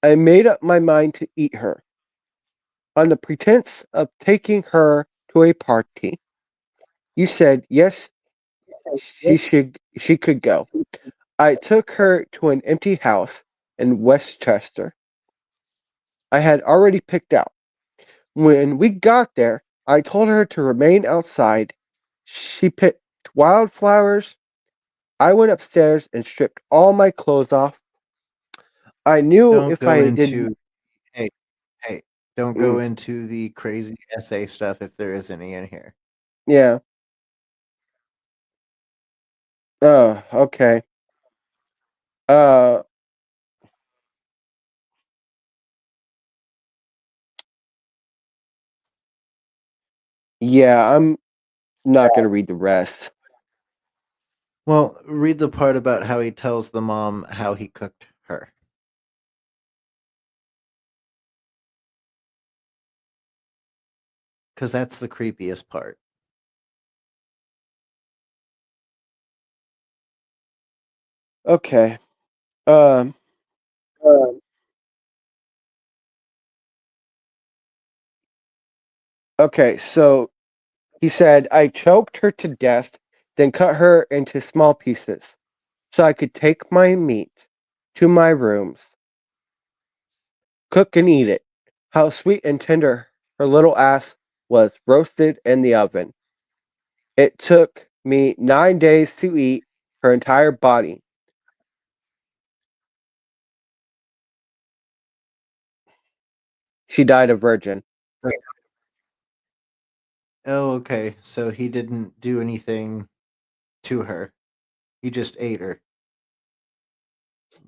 I made up my mind to eat her. On the pretense of taking her to a party, you said yes, she could go. I took her to an empty house in Westchester I had already picked out. When we got there, I told her to remain outside. She picked wildflowers. I went upstairs and stripped all my clothes off. I knew Don't if go I didn't. into hey, hey, don't go Mm, into the crazy essay stuff if there is any in here. yeah. Oh, okay. Uh, yeah, I'm not gonna read the rest. Well, read the part about how he tells the mom how he cooked her. Because that's the creepiest part. Okay. Um. Okay. So he said I choked her to death, then cut her into small pieces, so I could take my meat to my rooms, cook and eat it. How sweet and tender her little ass was roasted in the oven. It took me 9 days to eat her entire body. She died a virgin. Oh, okay. So he didn't do anything to her. He just ate her.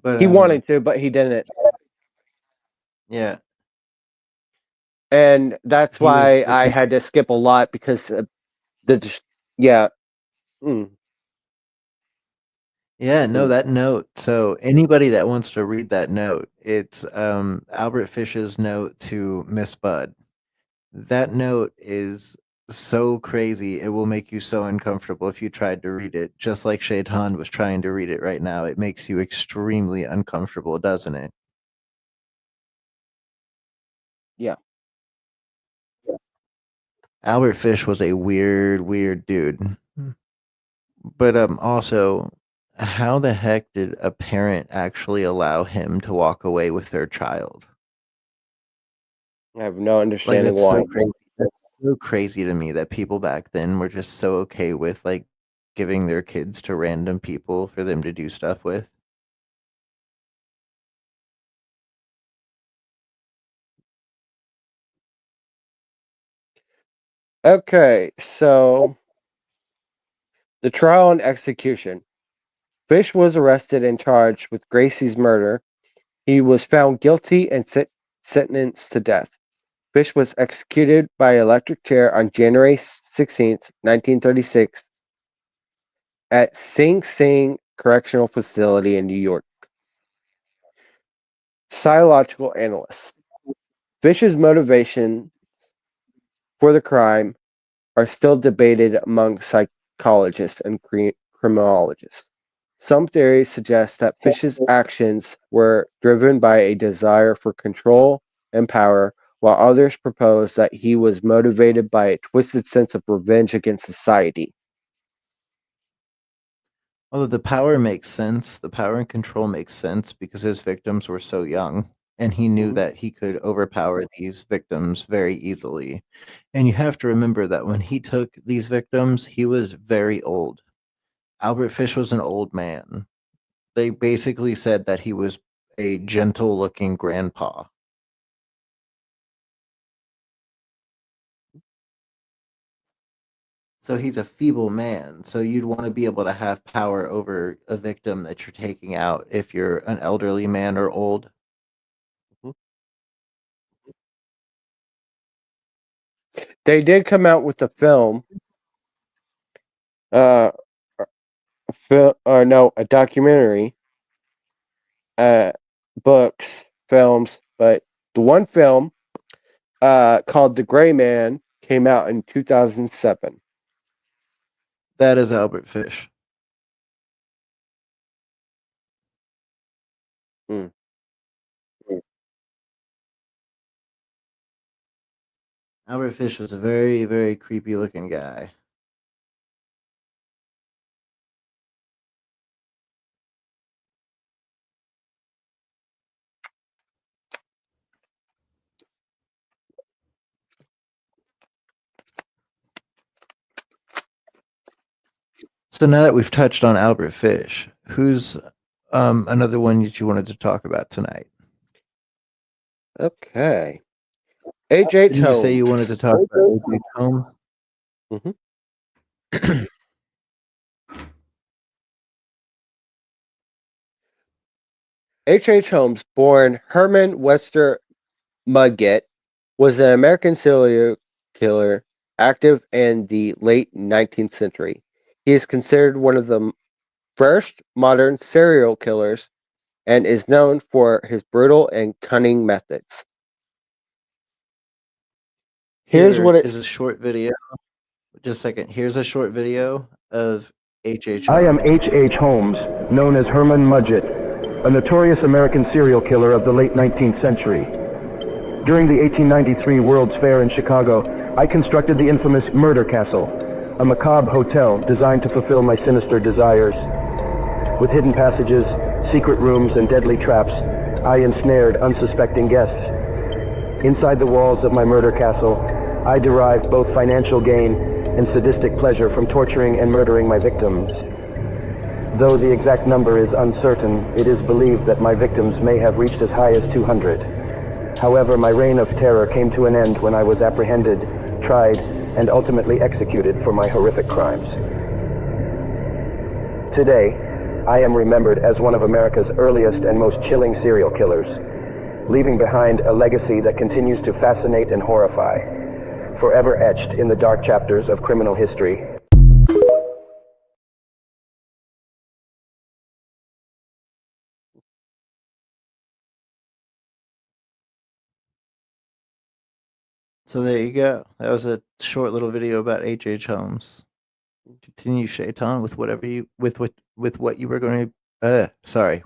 But He wanted to, but he didn't. yeah, And that's he was why the I had to skip a lot because yeah. Mm. yeah, no, Mm. that note. So anybody that wants to read that note, it's Albert Fish's note to Miss Bud. That note is so crazy. It will make you so uncomfortable if you tried to read it. Just like Shaitan was trying to read it right now. It makes you extremely uncomfortable, doesn't it? Yeah. Albert Fish was a weird, weird dude. But also, how the heck did a parent actually allow him to walk away with their child? I have no Like understanding that's so why. crazy. That's so crazy to me that people back then were just so okay with like giving their kids to random people for them to do stuff with. Okay, so the trial and execution. Fish was arrested and charged with Gracie's murder. He was found guilty and sentenced to death. Fish was executed by electric chair on January 16th, 1936 at Sing Sing Correctional Facility in New York. Psychological analysts. Fish's motivation for the crime are still debated among psychologists and criminologists. Some theories suggest that Fish's actions were driven by a desire for control and power, while others propose that he was motivated by a twisted sense of revenge against society. Although the power makes sense, the power and control makes sense because his victims were so young and he knew Mhm. that he could overpower these victims very easily. And you have to remember that when he took these victims, he was very old. Albert Fish was an old man. They basically said that he was a gentle-looking grandpa. So he's a feeble man. So you'd want to be able to have power over a victim that you're taking out if you're an elderly man or old. They did come out with a film. A documentary. Books, films, but the one film called The Gray Man came out in 2007. That is Albert Fish. Albert Fish was a very, very creepy looking guy. So now that we've touched on Albert Fish, who's another one that you wanted to talk about tonight? Okay. H.H. Didn't you say you wanted to talk about H.H. Holmes? H.H. Holmes, born Herman Webster Mudgett, was an American serial killer active in the late 19th century. He is considered one of the first modern serial killers and is known for his brutal and cunning methods. Here's what it is a short video. Just a second. Here's a short video of H.H. Holmes. I am H.H. Holmes, known as Herman Mudgett, a notorious American serial killer of the late 19th century. During the 1893 World's Fair in Chicago, I constructed the infamous Murder Castle, a macabre hotel designed to fulfill my sinister desires. With hidden passages, secret rooms, and deadly traps, I ensnared unsuspecting guests. Inside the walls of my murder castle, I derived both financial gain and sadistic pleasure from torturing and murdering my victims. Though the exact number is uncertain, it is believed that my victims may have reached as high as 200. However, my reign of terror came to an end when I was apprehended, tried, and ultimately executed for my horrific crimes. Today, I am remembered as one of America's earliest and most chilling serial killers, leaving behind a legacy that continues to fascinate and horrify, forever etched in the dark chapters of criminal history. So there you go. That was a short little video about H.H. Holmes. Continue, Shaitan, with whatever you with what you were going to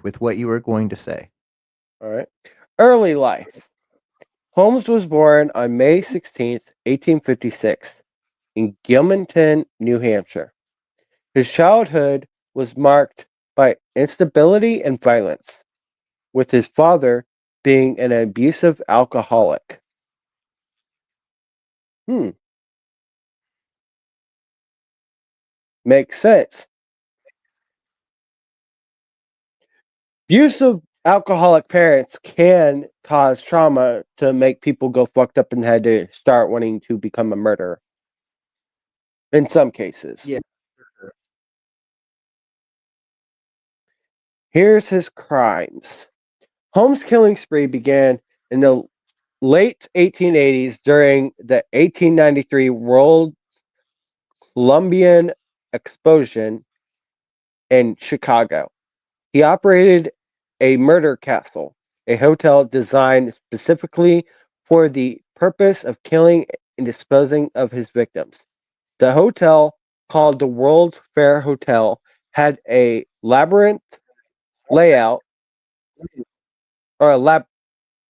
with what you were going to say. All right. Early life. Holmes was born on May 16th, 1856, in Gilmanton, New Hampshire. His childhood was marked by instability and violence, with his father being an abusive alcoholic. Makes sense. Abusive alcoholic parents can cause trauma to make people go fucked up and had to start wanting to become a murderer. In some cases. Yeah. Here's his crimes. Holmes' killing spree began in the late 1880s during the 1893 World Columbian Exposition in Chicago. He operated a murder castle, a hotel designed specifically for the purpose of killing and disposing of his victims. The hotel, called the World Fair Hotel, had a labyrinth layout, or a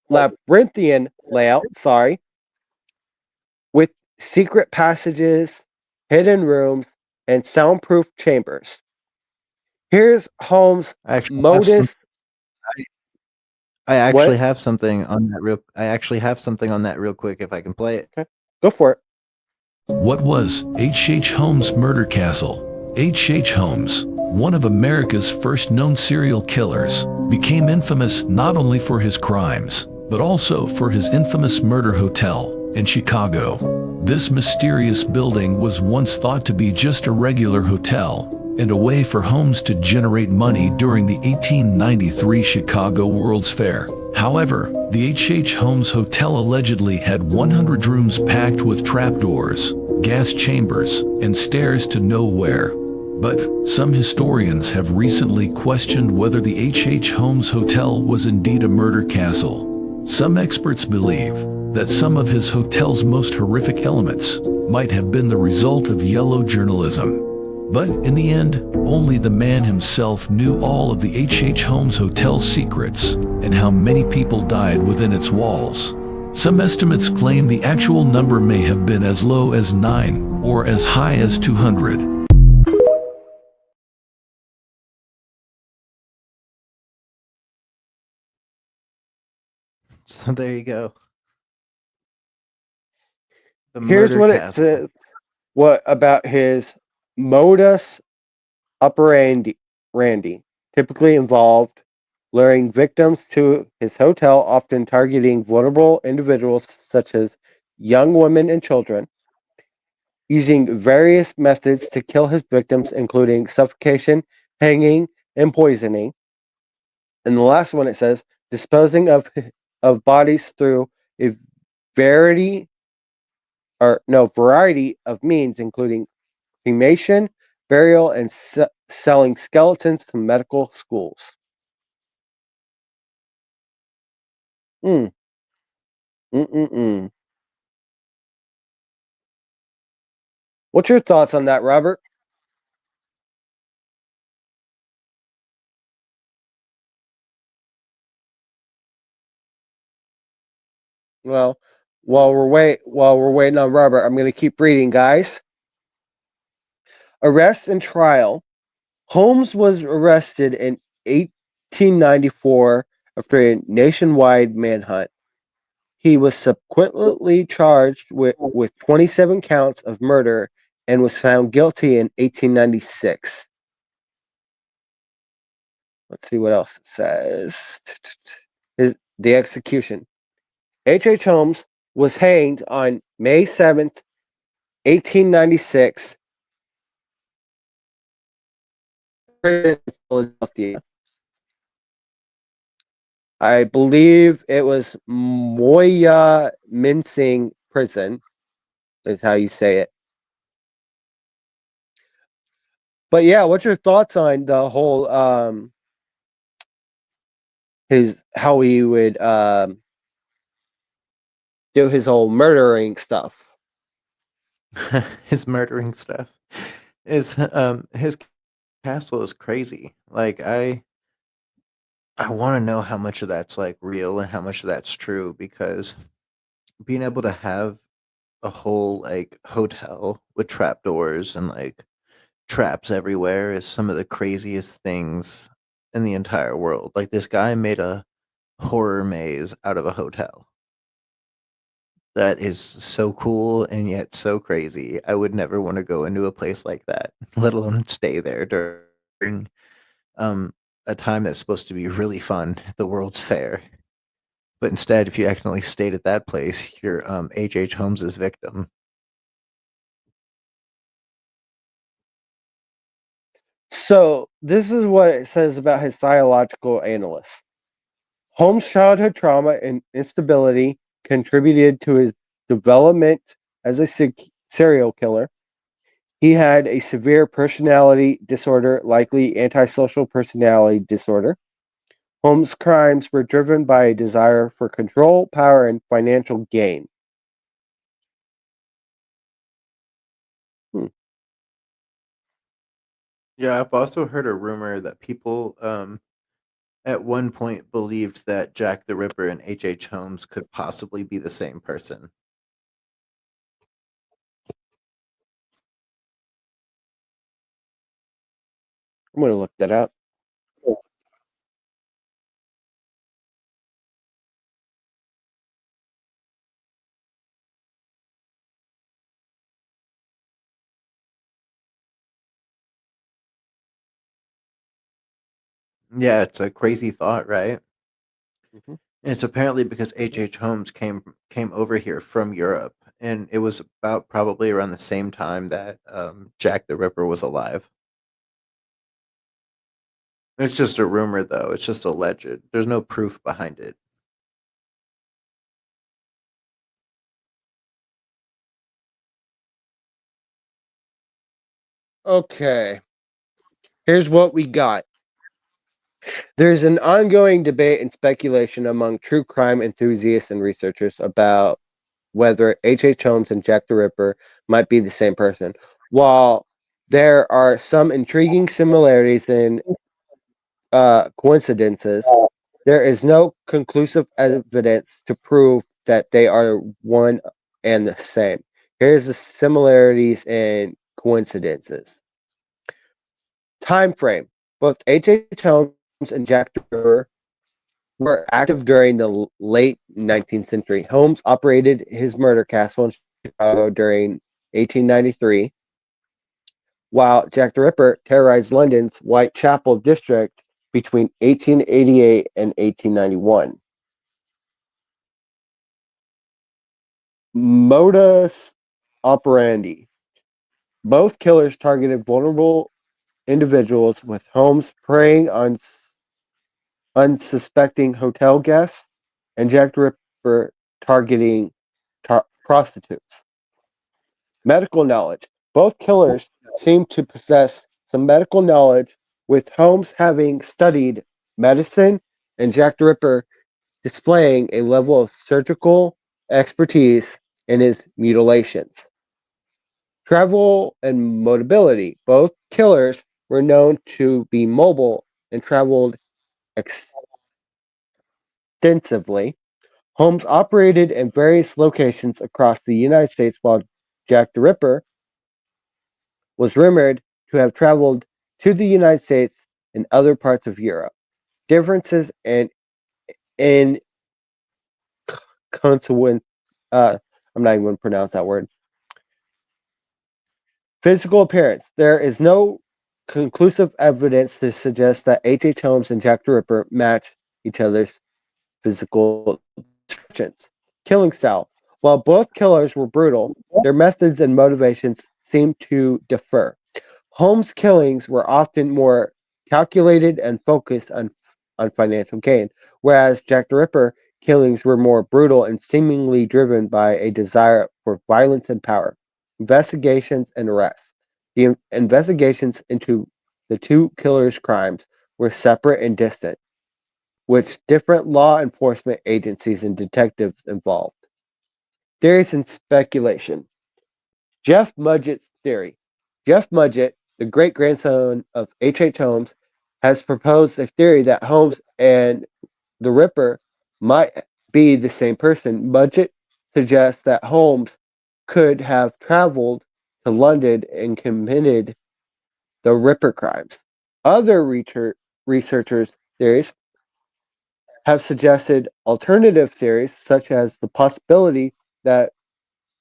labyrinthian layout, with secret passages, hidden rooms, and soundproof chambers. Here's Holmes' modus. I actually have something on that real. I actually have something on that real quick. If I can play it. Okay, go for it. What was H.H. Holmes' murder castle? H.H. Holmes one of America's first known serial killers, became infamous not only for his crimes, but also for his infamous murder hotel in Chicago. This mysterious building was once thought to be just a regular hotel and a way for Holmes to generate money during the 1893 Chicago World's Fair. However, the H.H. Holmes Hotel allegedly had 100 rooms packed with trapdoors, gas chambers, and stairs to nowhere. But some historians have recently questioned whether the H.H. Holmes Hotel was indeed a murder castle. Some experts believe that some of his hotel's most horrific elements might have been the result of yellow journalism. But in the end, only the man himself knew all of the H.H. Holmes Hotel's secrets and how many people died within its walls. Some estimates claim the actual number may have been as low as 9 or as high as 200. So there you go. The Here's murder what it castle. says. What about his modus operandi? Typically involved luring victims to his hotel, often targeting vulnerable individuals such as young women and children, using various methods to kill his victims, including suffocation, hanging, and poisoning. And the last one it says disposing of bodies through a variety variety of means, including cremation, burial, and selling skeletons to medical schools. Mm. Mm-mm-mm. What's your thoughts on that, Robert? Well, while we're waiting on Robert, I'm going to keep reading, guys. Arrest and trial. Holmes was arrested in 1894 after a nationwide manhunt. He was subsequently charged with 27 counts of murder and was found guilty in 1896. Let's see what else it says. The execution. H.H. Holmes was hanged on May 7th, 1896, in Philadelphia. I believe it was Moya Mincing Prison, is how you say it. But yeah, what's your thoughts on the whole how he would do his whole murdering stuff? His murdering stuff is his castle is crazy. Like I want to know how much of that's like real and how much of that's true, because being able to have a whole like hotel with trapdoors and like traps everywhere is some of the craziest things in the entire world. Like this guy made a horror maze out of a hotel. That is so cool and yet so crazy. I would never want to go into a place like that, let alone stay there during um, a time that's supposed to be really fun, the World's Fair. But instead, if you accidentally stayed at that place, you're H.H. Holmes's victim. So this is what it says about his psychological analyst. Holmes' childhood trauma and instability contributed to his development as a serial killer. He had a severe personality disorder, likely antisocial personality disorder. Holmes' crimes were driven by a desire for control, power, and financial gain. Hmm. Yeah, I've also heard a rumor that people at one point believed that Jack the Ripper and H.H. Holmes could possibly be the same person. I'm going to look that up. Yeah, it's a crazy thought, right? Mhm. It's apparently because H.H. Holmes came over here from Europe, and it was about probably around the same time that Jack the Ripper was alive. It's just a rumor, though. It's just alleged. There's no proof behind it. Okay, here's what we got. There's an ongoing debate and speculation among true crime enthusiasts and researchers about whether H.H. Holmes and Jack the Ripper might be the same person. While there are some intriguing similarities and coincidences, there is no conclusive evidence to prove that they are one and the same. Here's the similarities and coincidences. Time frame. Both H.H. Holmes and Jack the Ripper were active during the late 19th century. Holmes operated his murder castle in Chicago during 1893, while Jack the Ripper terrorized London's Whitechapel district between 1888 and 1891. Modus operandi. Both killers targeted vulnerable individuals, with Holmes preying on unsuspecting hotel guests and Jack the Ripper targeting prostitutes. Medical knowledge. Both killers seem to possess some medical knowledge, with Holmes having studied medicine and Jack the Ripper displaying a level of surgical expertise in his mutilations. Travel and mobility. Both killers were known to be mobile and traveled extensively. Holmes operated in various locations across the United States, while Jack the Ripper was rumored to have traveled to the United States and other parts of Europe. Differences in consequence. I'm not even going to pronounce that word. Physical appearance. There is no conclusive evidence to suggest that H.H. Holmes and Jack the Ripper match each other's physical descriptions. Killing style. While both killers were brutal, their methods and motivations seem to differ. Holmes' killings were often more calculated and focused on financial gain, whereas Jack the Ripper killings were more brutal and seemingly driven by a desire for violence and power. Investigations and arrests. The investigations into the two killers' crimes were separate and distant, with different law enforcement agencies and detectives involved. Theories and speculation. Jeff Mudgett's theory. Jeff Mudgett, the great grandson of H.H. Holmes, has proposed a theory that Holmes and the Ripper might be the same person. Mudgett suggests that Holmes could have traveled to London and committed the Ripper crimes. Other researchers' theories have suggested alternative theories, such as the possibility that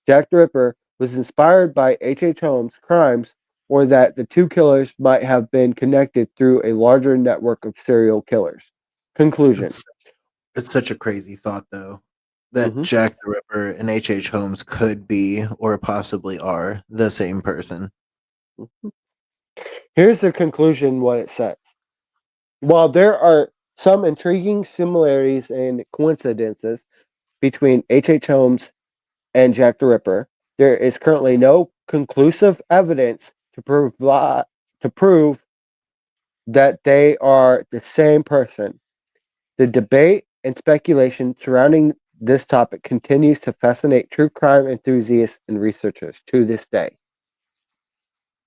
Jack the Ripper was inspired by H.H. Holmes' crimes, or that the two killers might have been connected through a larger network of serial killers. Conclusion. It's such a crazy thought, though, that Mhm. Jack the Ripper and H.H. Holmes could be or possibly are the same person. Here's the conclusion what it says. While there are some intriguing similarities and coincidences between H.H. Holmes and Jack the Ripper, there is currently no conclusive evidence to prove that they are the same person. The debate and speculation surrounding this topic continues to fascinate true crime enthusiasts and researchers to this day.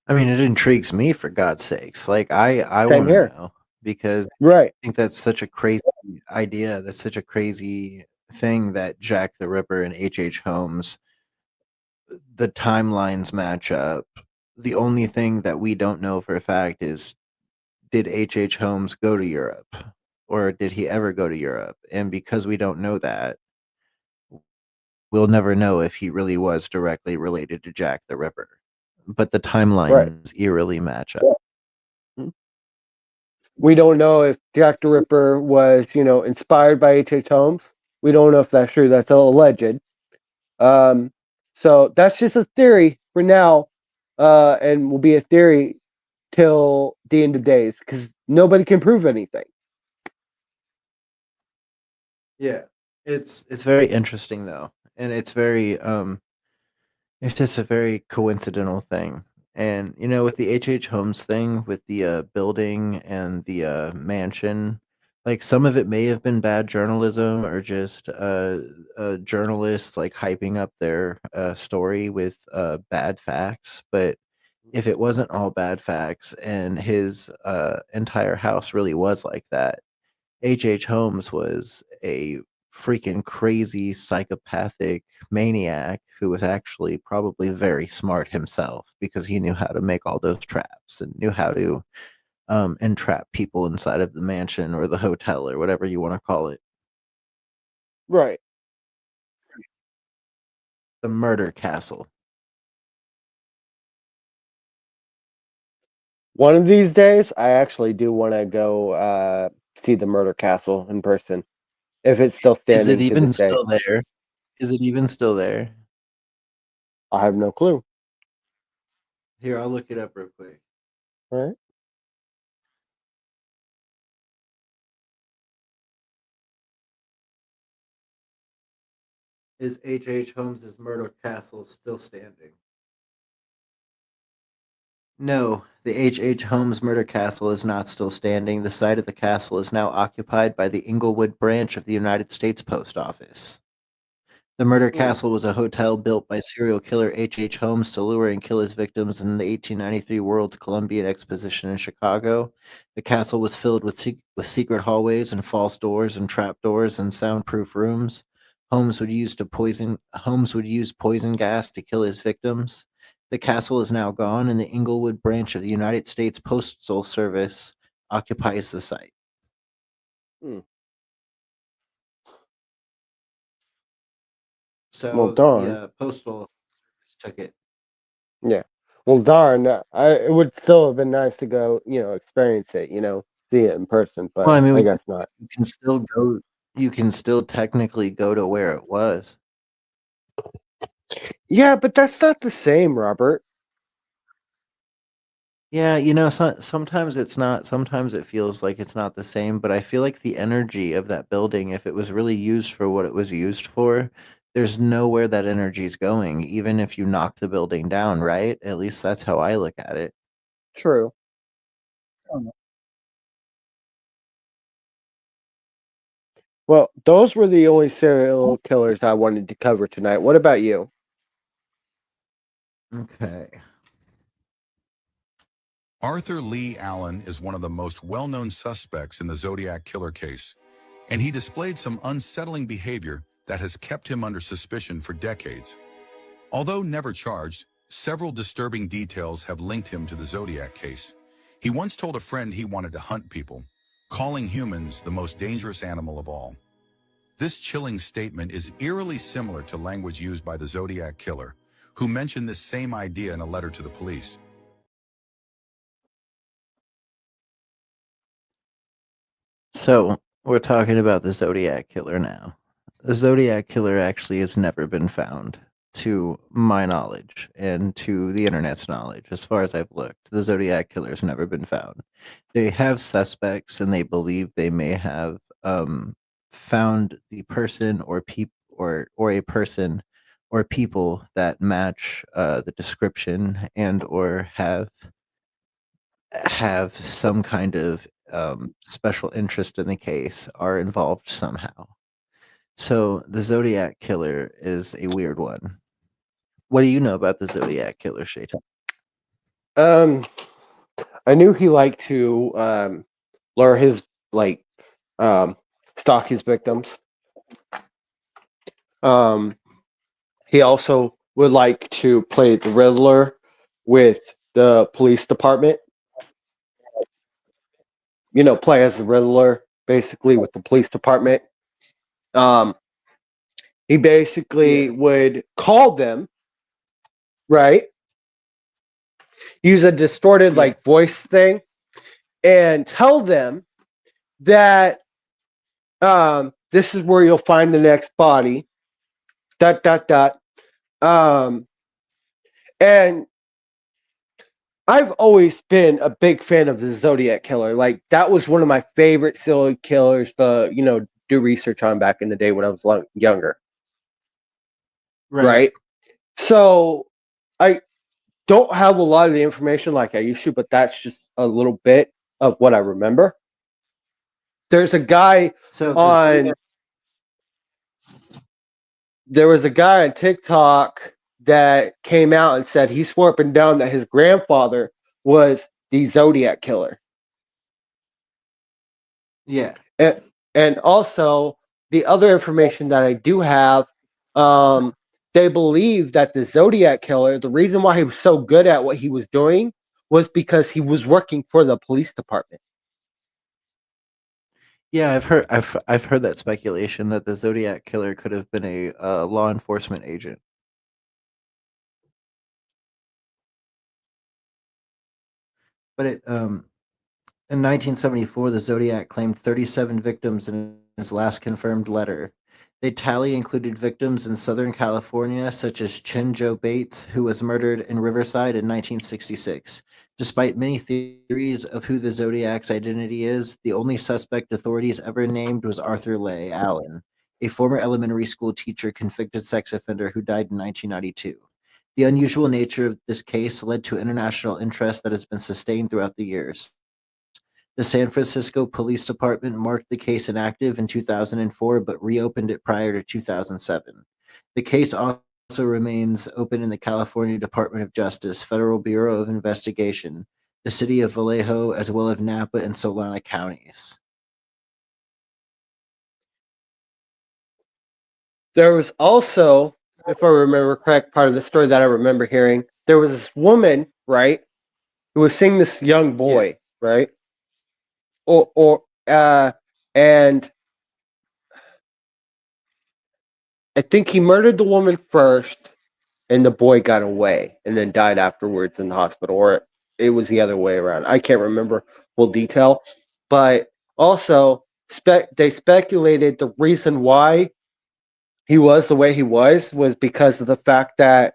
I mean, it intrigues me, for God's sakes. Like, I Same want to here. know, because Right. I think that's such a crazy idea. That's such a crazy thing that Jack the Ripper and H.H. Holmes, the timelines match up. The only thing that we don't know for a fact is, did H.H. Holmes go to Europe, or did he ever go to Europe? And because we don't know that, we'll never know if he really was directly related to Jack the Ripper. But the Right. timelines eerily match up. Mhm. We don't know if Jack the Ripper was, inspired by H.H. Holmes. We don't know if that's true. That's all alleged. So that's just a theory for now, and will be a theory till the end of days because nobody can prove anything. Yeah, it's very interesting though, and it's just a very coincidental thing. And with the H.H. Holmes thing, with the building and the mansion, like some of it may have been bad journalism or just journalists like hyping up their story with bad facts. But if it wasn't all bad facts and his entire house really was like that, H.H. Holmes was a freaking crazy psychopathic maniac who was actually probably very smart himself because he knew how to make all those traps and knew how to entrap people inside of the mansion or the hotel or whatever you want to call it. Right. The murder castle. One of these days, I actually do want to go see the Murder Castle in person, if it's still Is it standing to even this day. still there? Is it even still there? I have no clue. Here, I'll look it up real quick. All right. Is H.H. Holmes's murder castle still standing? No, the H.H. Holmes murder castle is not still standing. The site of the castle is now occupied by the Inglewood branch of the United States Post Office. The murder castle was a hotel built by serial killer H.H. Holmes to lure and kill his victims in the 1893 World's Columbian Exposition in Chicago. The castle was filled with secret hallways and false doors and trapdoors and soundproof rooms. Holmes would use poison gas to kill his victims. The castle is now gone, and the Inglewood branch of the United States Postal Service occupies the site. Hmm. So Well, the darn. postal service took it. Yeah. Well, darn. It would still have been nice to go, experience it, see it in person, Well, but I mean, I guess not. you can still go. You can still technically go to where it was. Yeah, but that's not the same, Robert. Yeah, sometimes it's not. Sometimes it feels like it's not the same. But I feel like the energy of that building, if it was really used for what it was used for, there's nowhere that energy is going. Even if you knock the building down, right? At least that's how I look at it. True. Well, those were the only serial killers I wanted to cover tonight. What about you? Okay. Arthur Lee Allen is one of the most well-known suspects in the Zodiac killer case, and he displayed some unsettling behavior that has kept him under suspicion for decades. Although never charged, several disturbing details have linked him to the Zodiac case. He once told a friend he wanted to hunt people, calling humans the most dangerous animal of all. This chilling statement is eerily similar to language used by the Zodiac killer, who mentioned this same idea in a letter to the police. So we're talking about the Zodiac killer now. The Zodiac killer actually has never been found, to my knowledge and to the internet's knowledge. As far as I've looked, the Zodiac killer has never been found. They have suspects, and they believe they may have found the person or a person or people that match the description and or have some kind of special interest in the case are involved somehow. So the Zodiac killer is a weird one. What do you know about the Zodiac killer, Shaitan? I knew he liked to lure his um, stalk his victims. He also would like to play the Riddler with the police department. Play as the Riddler basically with the police department. He basically would call them, right? Use a distorted voice thing and tell them that this is where you'll find the next body. ... Um, and I've always been a big fan of the Zodiac Killer. Like, that was one of my favorite serial killers to, do research on back in the day when I was younger. Right? So I don't have a lot of the information like I used to, but that's just a little bit of what I remember. There's a guy on there was a guy on TikTok that came out and said he swore up and down that his grandfather was the Zodiac Killer. Yeah. And also, the other information that I do have, they believe that the Zodiac Killer, the reason why he was so good at what he was doing was because he was working for the police department. Yeah, I've heard that speculation that the Zodiac Killer could have been a law enforcement agent. But in 1974, the Zodiac claimed 37 victims in his last confirmed letter. The tally included victims in Southern California, such as Chin Joe Bates, who was murdered in Riverside in 1966. Despite many theories of who the Zodiac's identity is, the only suspect authorities ever named was Arthur Leigh Allen, a former elementary school teacher convicted sex offender who died in 1992. The unusual nature of this case led to international interest that has been sustained throughout the years. The San Francisco Police Department marked the case inactive in 2004 but reopened it prior to 2007. The case also remains open in the California Department of Justice, Federal Bureau of Investigation, the city of Vallejo, as well as Napa and Solana counties. There was also, if I remember correct, part of the story that I remember hearing, there was this woman, right, who was seeing this young boy, right? And I think he murdered the woman first, and the boy got away and then died afterwards in the hospital, or it was the other way around. I can't remember full detail, but also they speculated the reason why he was the way he was because of the fact that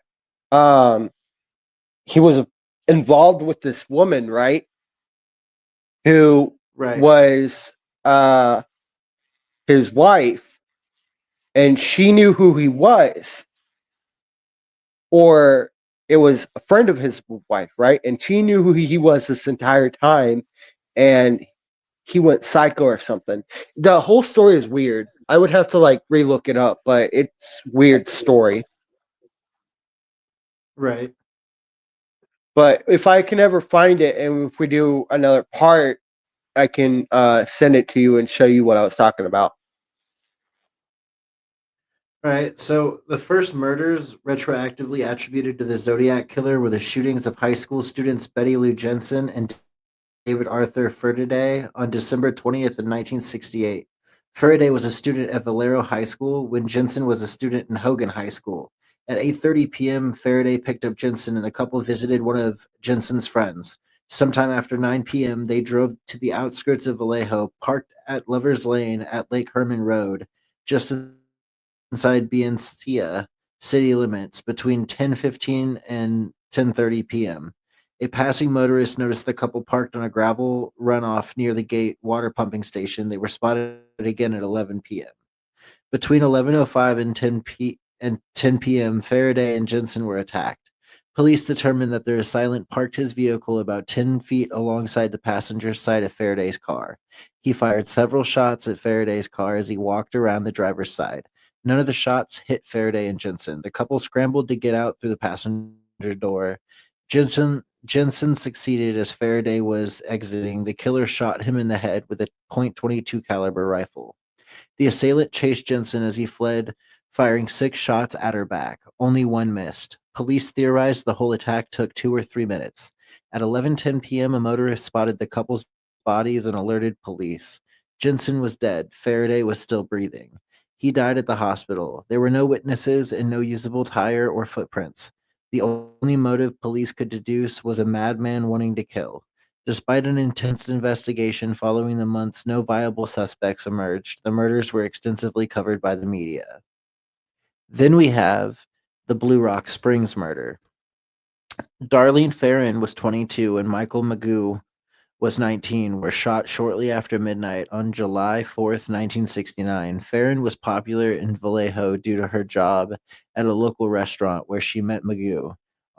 he was involved with this woman, right? Who was his wife, and she knew who he was, or it was a friend of his wife, right? And she knew who he was this entire time, and he went psycho or something. The whole story is weird. I would have to relook it up, but it's weird story. Right. But if I can ever find it, and if we do another part, I can send it to you and show you what I was talking about. Right. So the first murders retroactively attributed to the Zodiac Killer were the shootings of high school students Betty Lou Jensen and David Arthur Faraday on December 20th of 1968. Faraday was a student at Valero High School when Jensen was a student in Hogan High School. At 8:30 p.m., Faraday picked up Jensen and the couple visited one of Jensen's friends. Sometime after 9 p.m., they drove to the outskirts of Vallejo, parked at Lover's Lane at Lake Herman Road, just inside Biencia city limits between 10:15 and 10:30 p.m. A passing motorist noticed the couple parked on a gravel runoff near the gate water pumping station. They were spotted again at 11 p.m. Between 11:05 and 10 p.m., Faraday and Jensen were attacked. Police determined that their assailant parked his vehicle about 10 feet alongside the passenger side of Faraday's car. He fired several shots at Faraday's car as he walked around the driver's side. None of the shots hit Faraday and Jensen. The couple scrambled to get out through the passenger door. Jensen succeeded as Faraday was exiting. The killer shot him in the head with a .22 caliber rifle. The assailant chased Jensen as he fled, firing 6 shots at her back. Only one missed. Police theorized the whole attack took 2 or 3 minutes. At 11:10 p.m., a motorist spotted the couple's bodies and alerted police. Jensen was dead. Faraday was still breathing. He died at the hospital. There were no witnesses and no usable tire or footprints. The only motive police could deduce was a madman wanting to kill. Despite an intense investigation following the months, no viable suspects emerged. The murders were extensively covered by the media. Then we have the Blue Rock Springs murder. Darlene Ferrin was 22 and Michael Magoo was 19, were shot shortly after midnight on July 4th, 1969. Farron was popular in Vallejo due to her job at a local restaurant where she met Magoo.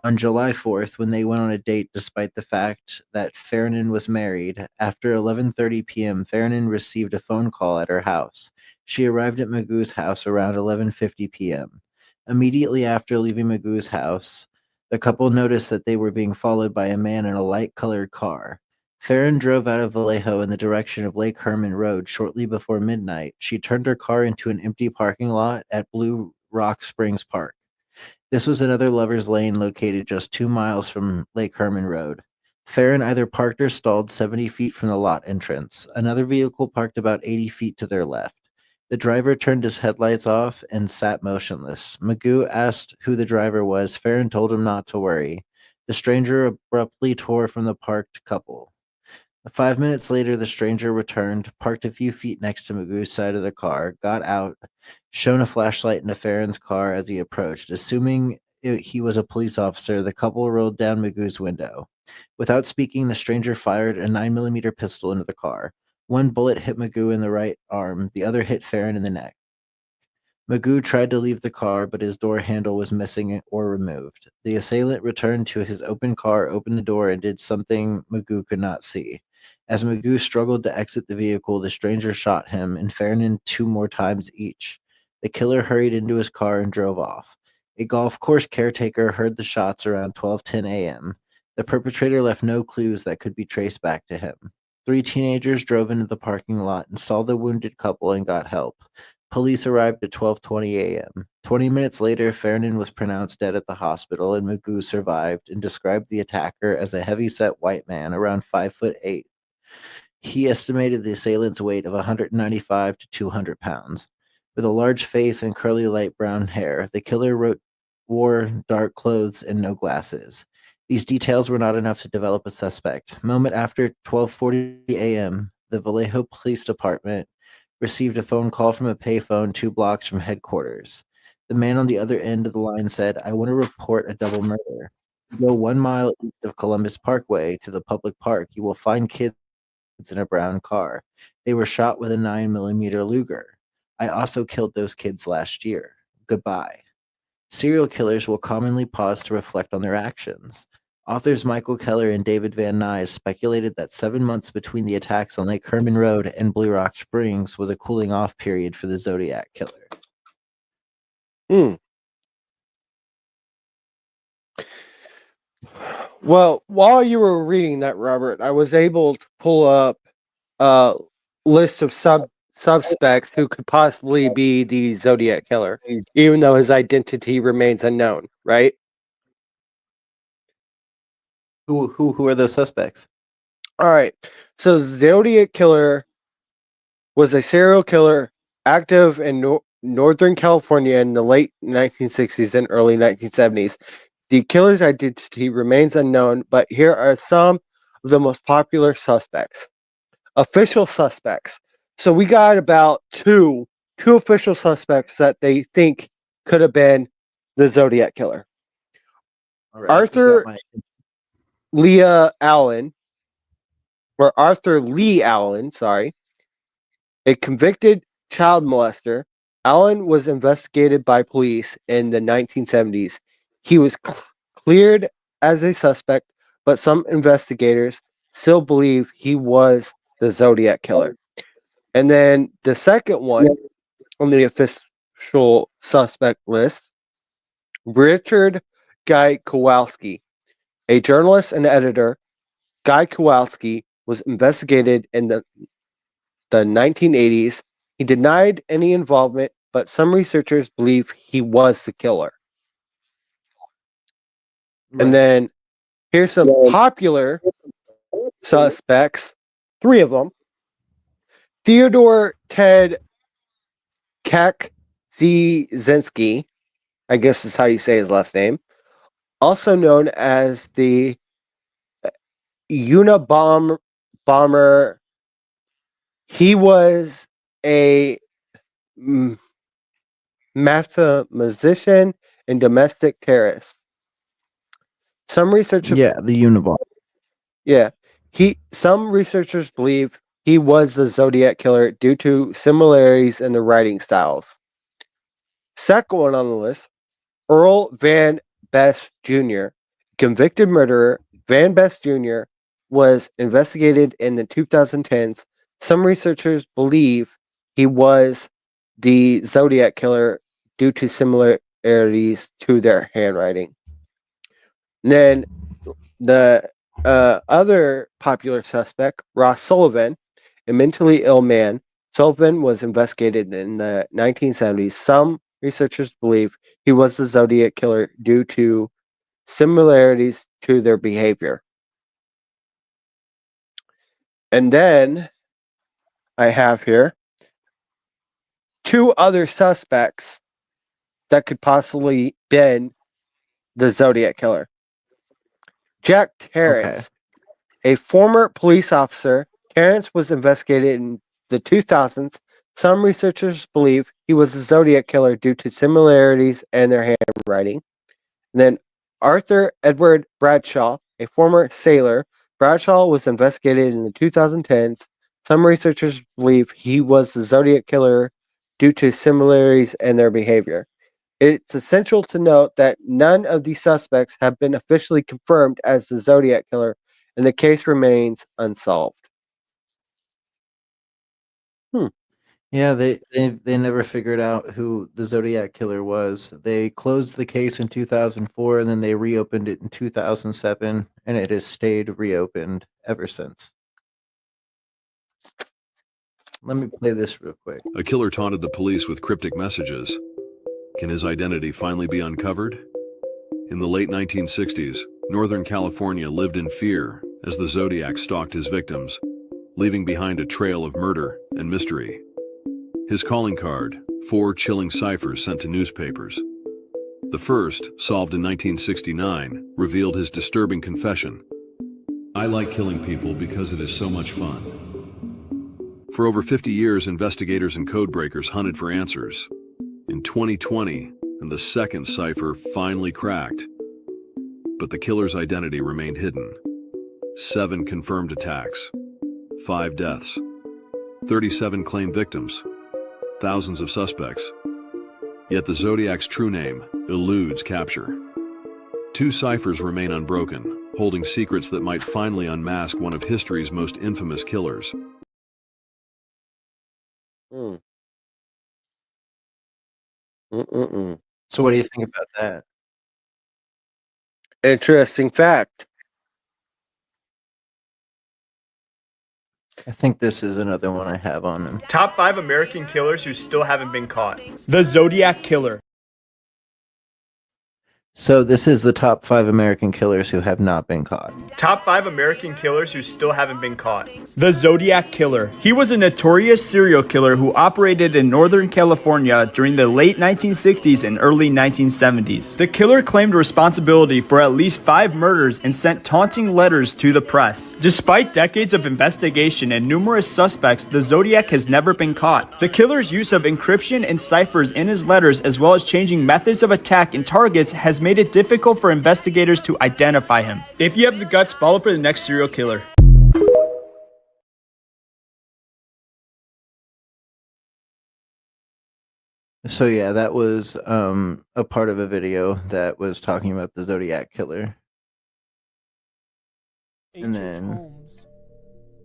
On July 4th, when they went on a date despite the fact that Farron was married, after 11:30 p.m., Farron received a phone call at her house. She arrived at Magoo's house around 11:50 p.m. Immediately after leaving Magoo's house, the couple noticed that they were being followed by a man in a light-colored car. Farron drove out of Vallejo in the direction of Lake Herman Road shortly before midnight. She turned her car into an empty parking lot at Blue Rock Springs Park. This was another lover's lane located just 2 miles from Lake Herman Road. Farron either parked or stalled 70 feet from the lot entrance. Another vehicle parked about 80 feet to their left. The driver turned his headlights off and sat motionless. Magoo asked who the driver was. Farron told him not to worry. The stranger abruptly tore from the parked couple. 5 minutes later, the stranger returned, parked a few feet next to Magoo's side of the car, got out, shone a flashlight into Farron's car as he approached. Assuming he was a police officer, the couple rolled down Magoo's window. Without speaking, the stranger fired a 9mm pistol into the car. One bullet hit Magoo in the right arm, the other hit Farron in the neck. Magoo tried to leave the car, but his door handle was missing or removed. The assailant returned to his open car, opened the door, and did something Magoo could not see. As Magoo struggled to exit the vehicle, the stranger shot him and Farron 2 more times each. The killer hurried into his car and drove off. A golf course caretaker heard the shots around 12:10 a.m. The perpetrator left no clues that could be traced back to him. 3 teenagers drove into the parking lot and saw the wounded couple and got help. Police arrived at 12:20 a.m. 20 minutes later, Farron was pronounced dead at the hospital, and Magoo survived and described the attacker as a heavy-set white man around 5'8". He estimated the assailant's weight of 195 to 200 pounds. With a large face and curly light brown hair, the killer wore dark clothes and no glasses. These details were not enough to develop a suspect. Moment after 12:40 a.m., the Vallejo Police Department received a phone call from a payphone 2 blocks from headquarters. The man on the other end of the line said, "I want to report a double murder. Go 1 mile east of Columbus Parkway to the public park. You will find kids in a brown car. They were shot with a 9mm Luger. I also killed those kids last year. Goodbye." Serial killers will commonly pause to reflect on their actions. Authors Michael Keller and David Van Nuys speculated that 7 months between the attacks on Lake Herman Road and Blue Rock Springs was a cooling off period for the Zodiac Killer. Well, while you were reading that, Robert, I was able to pull up a list of suspects who could possibly be the Zodiac Killer, even though his identity remains unknown, right? Who are those suspects? All right. So Zodiac Killer was a serial killer active in Northern California in the late 1960s and early 1970s. The killer's identity remains unknown, but here are some of the most popular suspects. Official suspects. So we got about two official suspects that they think could have been the Zodiac Killer. All right, Arthur Lee Allen, sorry, a convicted child molester. Allen was investigated by police in the 1970s. He was cleared as a suspect, but some investigators still believe he was the Zodiac Killer. And then the second one on the official suspect list, Richard Guy Kowalski, a journalist and editor. Guy Kowalski was investigated in the 1980s. He denied any involvement, but some researchers believe he was the killer. Right. And then here's some popular suspects, 3 of them. Theodore Ted Kaczynski, I guess is how you say his last name, also known as the Unabomber. He was a mathematician and domestic terrorist. Some researchers, Yeah, the Unabomber. yeah, some researchers believe he was the Zodiac killer due to similarities in the writing styles. Second one on the list, Earl Van Best Jr., convicted murderer. Van Best Jr. was investigated in the 2010s. Some researchers believe he was the Zodiac killer due to similarities to their handwriting. And then the other popular suspect, Ross Sullivan, a mentally ill man. Sullivan was investigated in the 1970s. Some researchers believe he was the Zodiac killer due to similarities to their behavior. And then I have here two other suspects that could possibly been the Zodiac killer. Jack Terrence, a former police officer. Terrence was investigated in the 2000s. Some researchers believe he was the Zodiac killer due to similarities in their handwriting. And then Arthur Edward Bradshaw, a former sailor. Bradshaw was investigated in the 2010s. Some researchers believe he was the Zodiac killer due to similarities in their behavior. It's essential to note that none of these suspects have been officially confirmed as the Zodiac killer, and the case remains unsolved. Yeah, they never figured out who the Zodiac killer was. They closed the case in 2004, and then they reopened it in 2007, and it has stayed reopened ever since. Let me play this real quick. A killer taunted the police with cryptic messages. Can his identity finally be uncovered? In the late 1960s, Northern California lived in fear as the Zodiac stalked his victims, leaving behind a trail of murder and mystery. His calling card, 4 chilling ciphers sent to newspapers. The first, solved in 1969, revealed his disturbing confession. I like killing people because it is so much fun. For over 50 years, investigators and codebreakers hunted for answers. In 2020, and the second cipher finally cracked. But the killer's identity remained hidden. 7 confirmed attacks, 5 deaths, 37 claimed victims, thousands of suspects. Yet the Zodiac's true name eludes capture. 2 ciphers remain unbroken, holding secrets that might finally unmask one of history's most infamous killers. So what do you think about that? Interesting fact. I think this is another one I have on him. Top 5 American killers who still haven't been caught. The Zodiac Killer. So this is the top 5 American killers who have not been caught. Top 5 American killers who still haven't been caught. The Zodiac Killer. He was a notorious serial killer who operated in Northern California during the late 1960s and early 1970s. The killer claimed responsibility for at least 5 murders and sent taunting letters to the press. Despite decades of investigation and numerous suspects, the Zodiac has never been caught. The killer's use of encryption and ciphers in his letters, as well as changing methods of attack and targets, has made it difficult for investigators to identify him. If you have the guts, follow for the next serial killer. So yeah, that was a part of a video that was talking about the Zodiac killer. And then Holmes,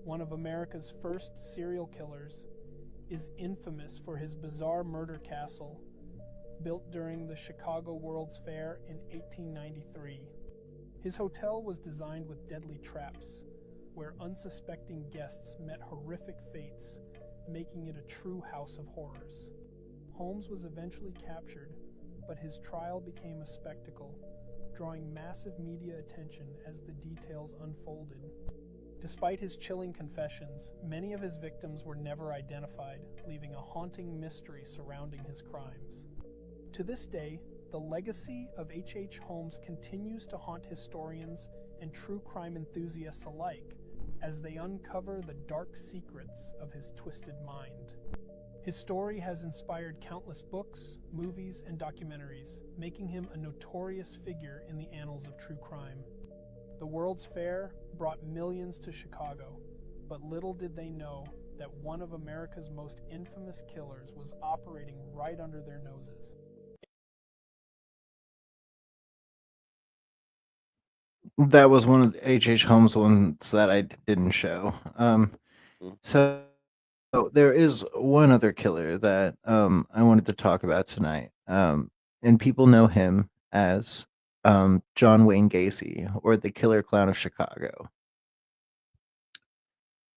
one of America's first serial killers, is infamous for his bizarre murder castle built during the Chicago World's Fair in 1893. His hotel was designed with deadly traps, where unsuspecting guests met horrific fates, making it a true house of horrors. Holmes was eventually captured, but his trial became a spectacle, drawing massive media attention as the details unfolded. Despite his chilling confessions, many of his victims were never identified, leaving a haunting mystery surrounding his crimes. To this day, the legacy of H.H. Holmes continues to haunt historians and true crime enthusiasts alike as they uncover the dark secrets of his twisted mind. His story has inspired countless books, movies, and documentaries, making him a notorious figure in the annals of true crime. The World's Fair brought millions to Chicago, but little did they know that one of America's most infamous killers was operating right under their noses. That was one of the H.H. Holmes ones that I didn't show. So there is one other killer that I wanted to talk about tonight. And people know him as John Wayne Gacy, or the Killer Clown of Chicago.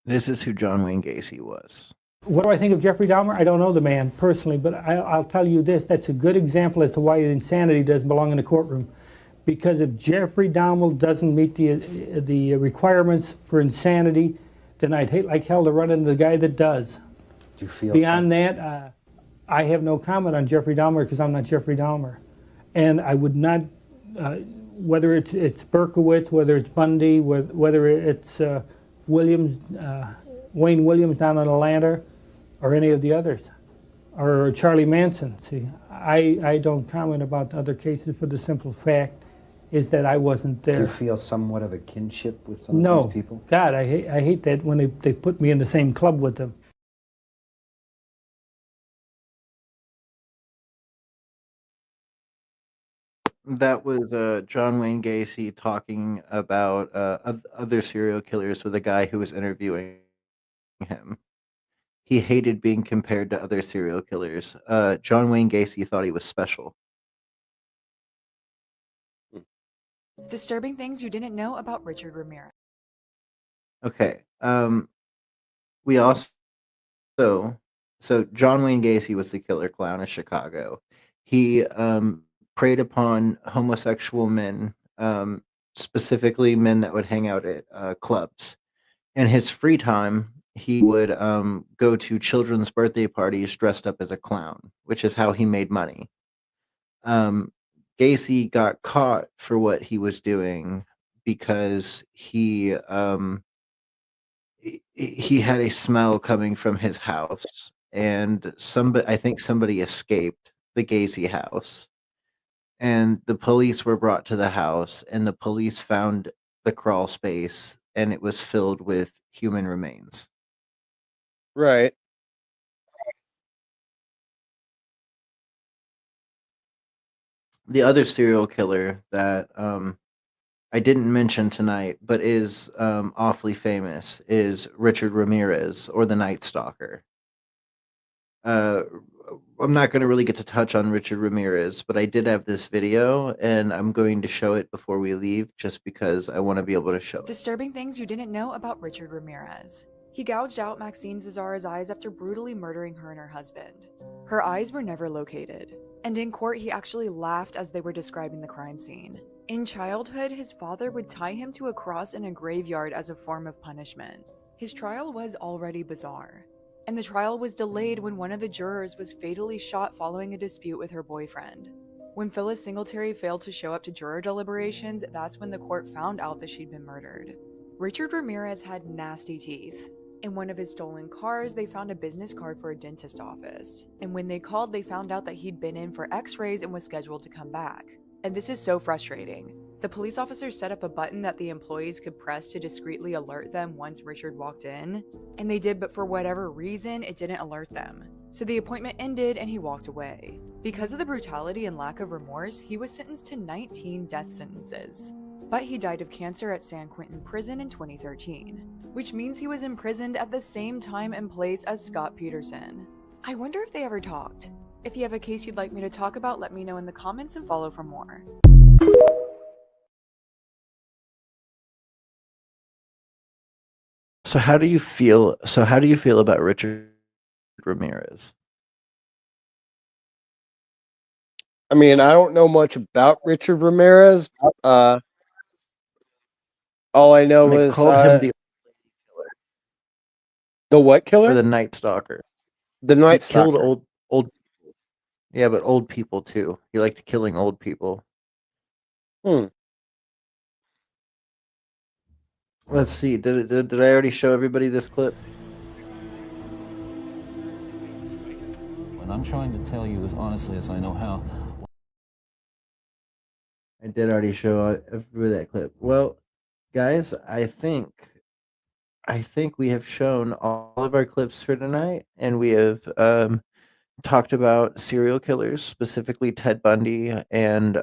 This is who John Wayne Gacy was. What do I think of Jeffrey Dahmer? I don't know the man personally, but I'll tell you this. That's a good example as to why insanity doesn't belong in the courtroom. Because if Jeffrey Dahmer doesn't meet the requirements for insanity, then I'd hate like hell to run into the guy that does. Do you feel Beyond that, I have no comment on Jeffrey Dahmer because I'm not Jeffrey Dahmer. And I would not, whether it's Berkowitz, whether it's Bundy, whether it's Williams, Wayne Williams down in Atlanta, or any of the others, or Charlie Manson. See, I don't comment about other cases for the simple fact is that I wasn't there. Do you feel somewhat of a kinship with some of these people? God, I hate that when they put me in the same club with them. That was John Wayne Gacy talking about other serial killers with a guy who was interviewing him. He hated being compared to other serial killers. John Wayne Gacy thought he was special. Disturbing things you didn't know about Richard Ramirez. Okay. We also so John Wayne Gacy was the killer clown of Chicago. He preyed upon homosexual men, specifically men that would hang out at clubs. In his free time, he would go to children's birthday parties dressed up as a clown, which is how he made money. Gacy got caught for what he was doing because he had a smell coming from his house, and I think somebody escaped the Gacy house, and the police were brought to the house, and the police found the crawl space, and it was filled with human remains. Right. The other serial killer that I didn't mention tonight, but is awfully famous, is Richard Ramirez, or the Night Stalker. I'm not going to really get to touch on Richard Ramirez, but I did have this video, and I'm going to show it before we leave, just because I want to be able to show it. Disturbing things you didn't know about Richard Ramirez. He gouged out Maxine Cesara's eyes after brutally murdering her and her husband. Her eyes were never located, and in court he actually laughed as they were describing the crime scene. In childhood, his father would tie him to a cross in a graveyard as a form of punishment. His trial was already bizarre, and the trial was delayed when one of the jurors was fatally shot following a dispute with her boyfriend. When Phyllis Singletary failed to show up to juror deliberations, that's when the court found out that she'd been murdered. Richard Ramirez had nasty teeth. In one of his stolen cars, they found a business card for a dentist office. And when they called, they found out that he'd been in for x-rays and was scheduled to come back. And this is so frustrating. The police officers set up a button that the employees could press to discreetly alert them once Richard walked in. And they did, but for whatever reason, it didn't alert them. So the appointment ended and he walked away. Because of the brutality and lack of remorse, he was sentenced to 19 death sentences. But he died of cancer at San Quentin Prison in 2013, which means he was imprisoned at the same time and place as Scott Peterson. I wonder if they ever talked. If you have a case you'd like me to talk about, let me know in the comments and follow for more. So how do you feel about Richard Ramirez? I mean, I don't know much about Richard Ramirez. All I know They is called him the what killer? Or the Night Stalker. The Night He killed Stalker. old. Yeah, but old people too. He liked killing old people. Let's see. Did I already show everybody this clip? What I'm trying to tell you as honestly as I know how. I did already show everybody that clip. Well, guys, I think we have shown all of our clips for tonight, and we have talked about serial killers, specifically Ted Bundy and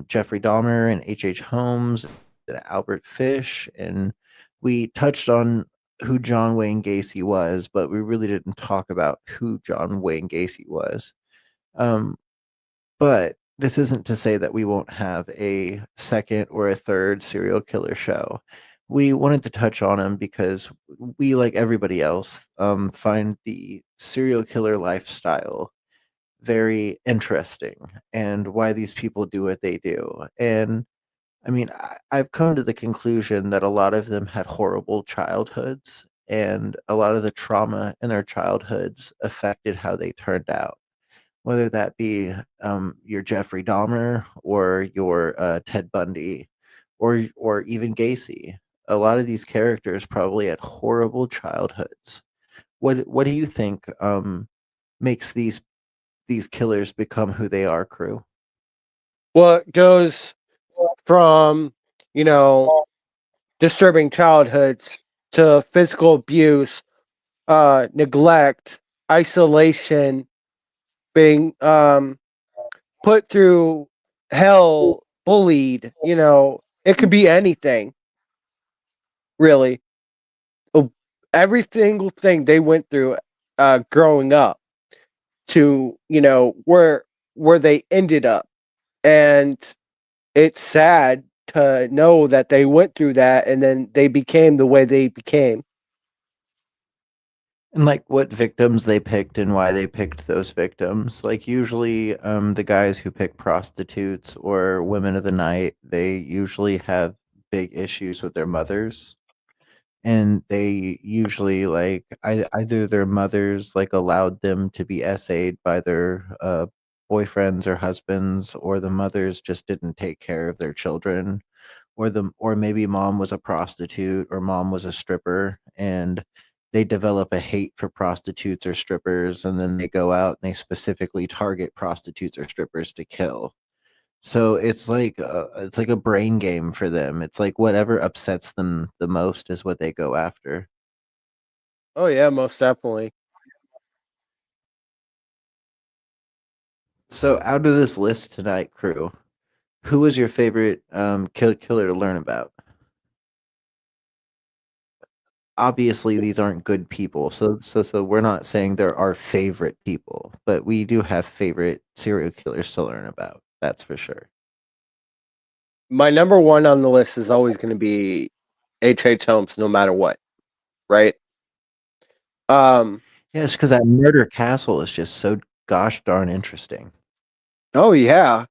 Jeffrey Dahmer and H. Holmes and Albert Fish, and we touched on who John Wayne Gacy was, but we really didn't talk about who John Wayne Gacy was. Um, but this isn't to say that we won't have a second or a third serial killer show. We wanted to touch on him because we, like everybody else, find the serial killer lifestyle very interesting and why these people do what they do. And I mean, I've come to the conclusion that a lot of them had horrible childhoods, and a lot of the trauma in their childhoods affected how they turned out, whether that be your Jeffrey Dahmer or your Ted Bundy or even Gacy. A lot of these characters probably had horrible childhoods. What do you think makes these killers become who they are, crew? Well, it goes from, you know, disturbing childhoods to physical abuse, neglect, isolation, being put through hell, bullied, it could be anything, really. Oh, every single thing they went through growing up to, where they ended up. And it's sad to know that they went through that and then they became the way they became. And like what victims they picked and why they picked those victims. Like usually the guys who pick prostitutes or women of the night, they usually have big issues with their mothers. And they usually like either their mothers like allowed them to be SA'd by their boyfriends or husbands, or the mothers just didn't take care of their children, or maybe mom was a prostitute or mom was a stripper, and they develop a hate for prostitutes or strippers, and then they go out and they specifically target prostitutes or strippers to kill. So it's like a brain game for them. It's like whatever upsets them the most is what they go after. Oh yeah, most definitely. So out of this list tonight, crew, who was your favorite killer to learn about? Obviously these aren't good people, so we're not saying they're our favorite people, but we do have favorite serial killers to learn about. That's for sure. My number one on the list is always going to be H. Holmes, no matter what, right? Yeah, it's because that murder castle is just so gosh darn interesting. Oh yeah.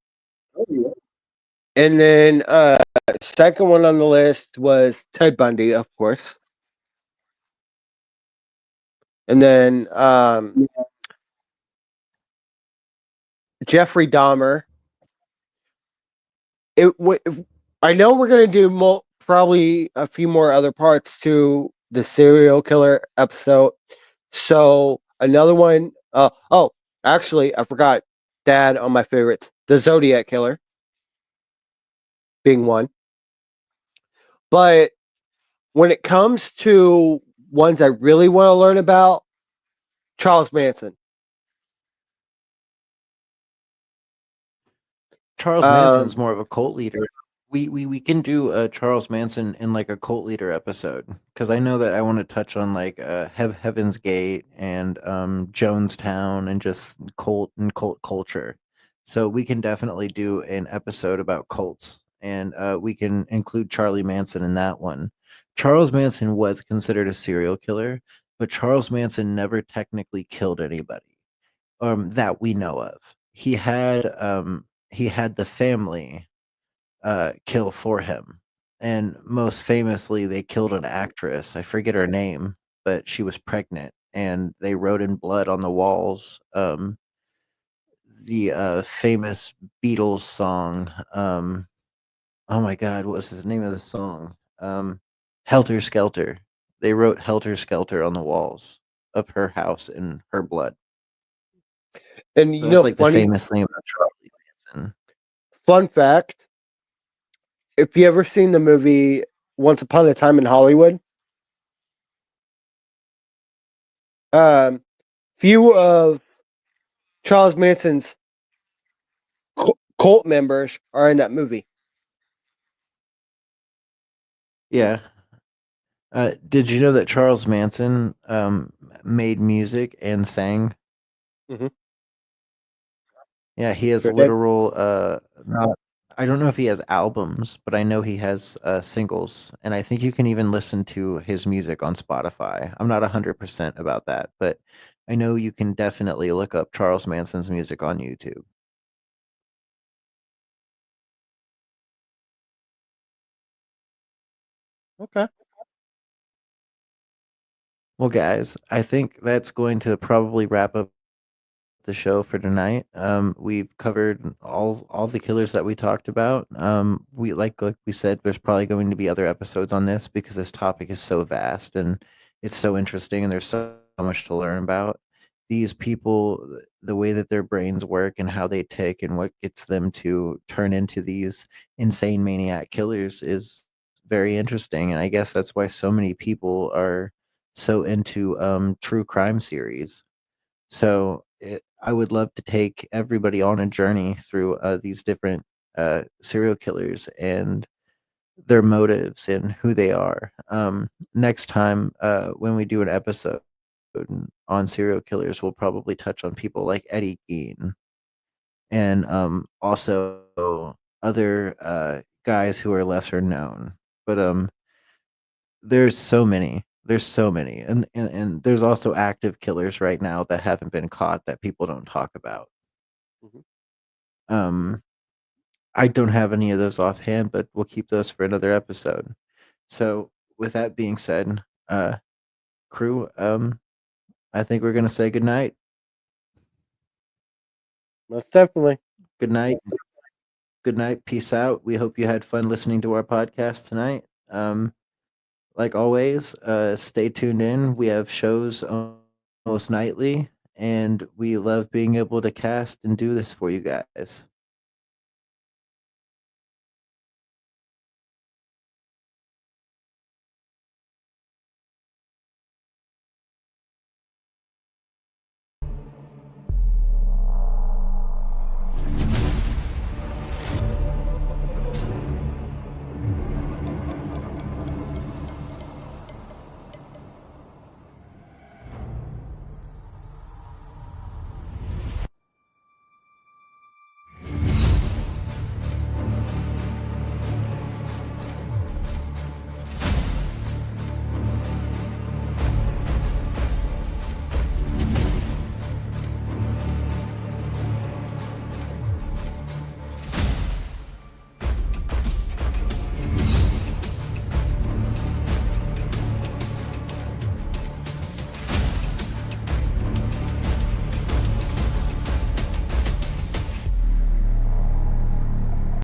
And then second one on the list was Ted Bundy, of course. And then Jeffrey Dahmer. I know we're going to do probably a few more other parts to the serial killer episode. So another one. Actually, I forgot. Dad on my favorites, the Zodiac Killer, being one. But when it comes to ones I really want to learn about, Charles Manson. Charles Manson's more of a cult leader. We can do a Charles Manson in like a cult leader episode, because I know that I want to touch on like Heaven's Gate and Jonestown and just cult culture. So we can definitely do an episode about cults, and we can include Charlie Manson in that one. Charles Manson was considered a serial killer, but Charles Manson never technically killed anybody that we know of. He had the family kill for him. And most famously, they killed an actress. I forget her name, but she was pregnant, and they wrote in blood on the walls the famous Beatles song. Oh my God, what was the name of the song? Helter Skelter. They wrote Helter Skelter on the walls of her house in her blood. And So you that's know, like the funny famous thing about Charlie Manson. fun fact: if you ever seen the movie Once Upon a Time in Hollywood, few of Charles Manson's cult members are in that movie. Yeah. Did you know that Charles Manson made music and sang? Mhm. Yeah, he has Sure did. literal not I don't know if he has albums, but I know he has singles, and I think you can even listen to his music on Spotify. I'm not 100% about that, but I know you can definitely look up Charles Manson's music on YouTube. Okay. Well, guys, I think that's going to probably wrap up the show for tonight. We've covered all the killers that we talked about. We like we said, there's probably going to be other episodes on this because this topic is so vast and it's so interesting, and there's so much to learn about. These people, the way that their brains work and how they tick, and what gets them to turn into these insane maniac killers is very interesting. And I guess that's why so many people are so into true crime series. So I would love to take everybody on a journey through these different serial killers and their motives and who they are. Next time, when we do an episode on serial killers, we'll probably touch on people like Eddie Gein and also other guys who are lesser known. But there's so many. There's so many. And there's also active killers right now that haven't been caught that people don't talk about. Mhm. Um, I don't have any of those offhand, but we'll keep those for another episode. So, with that being said, crew, I think we're gonna say good night. Most definitely. Good night. Good night. Peace out. We hope you had fun listening to our podcast tonight. Like always, stay tuned in. We have shows almost nightly, and we love being able to cast and do this for you guys.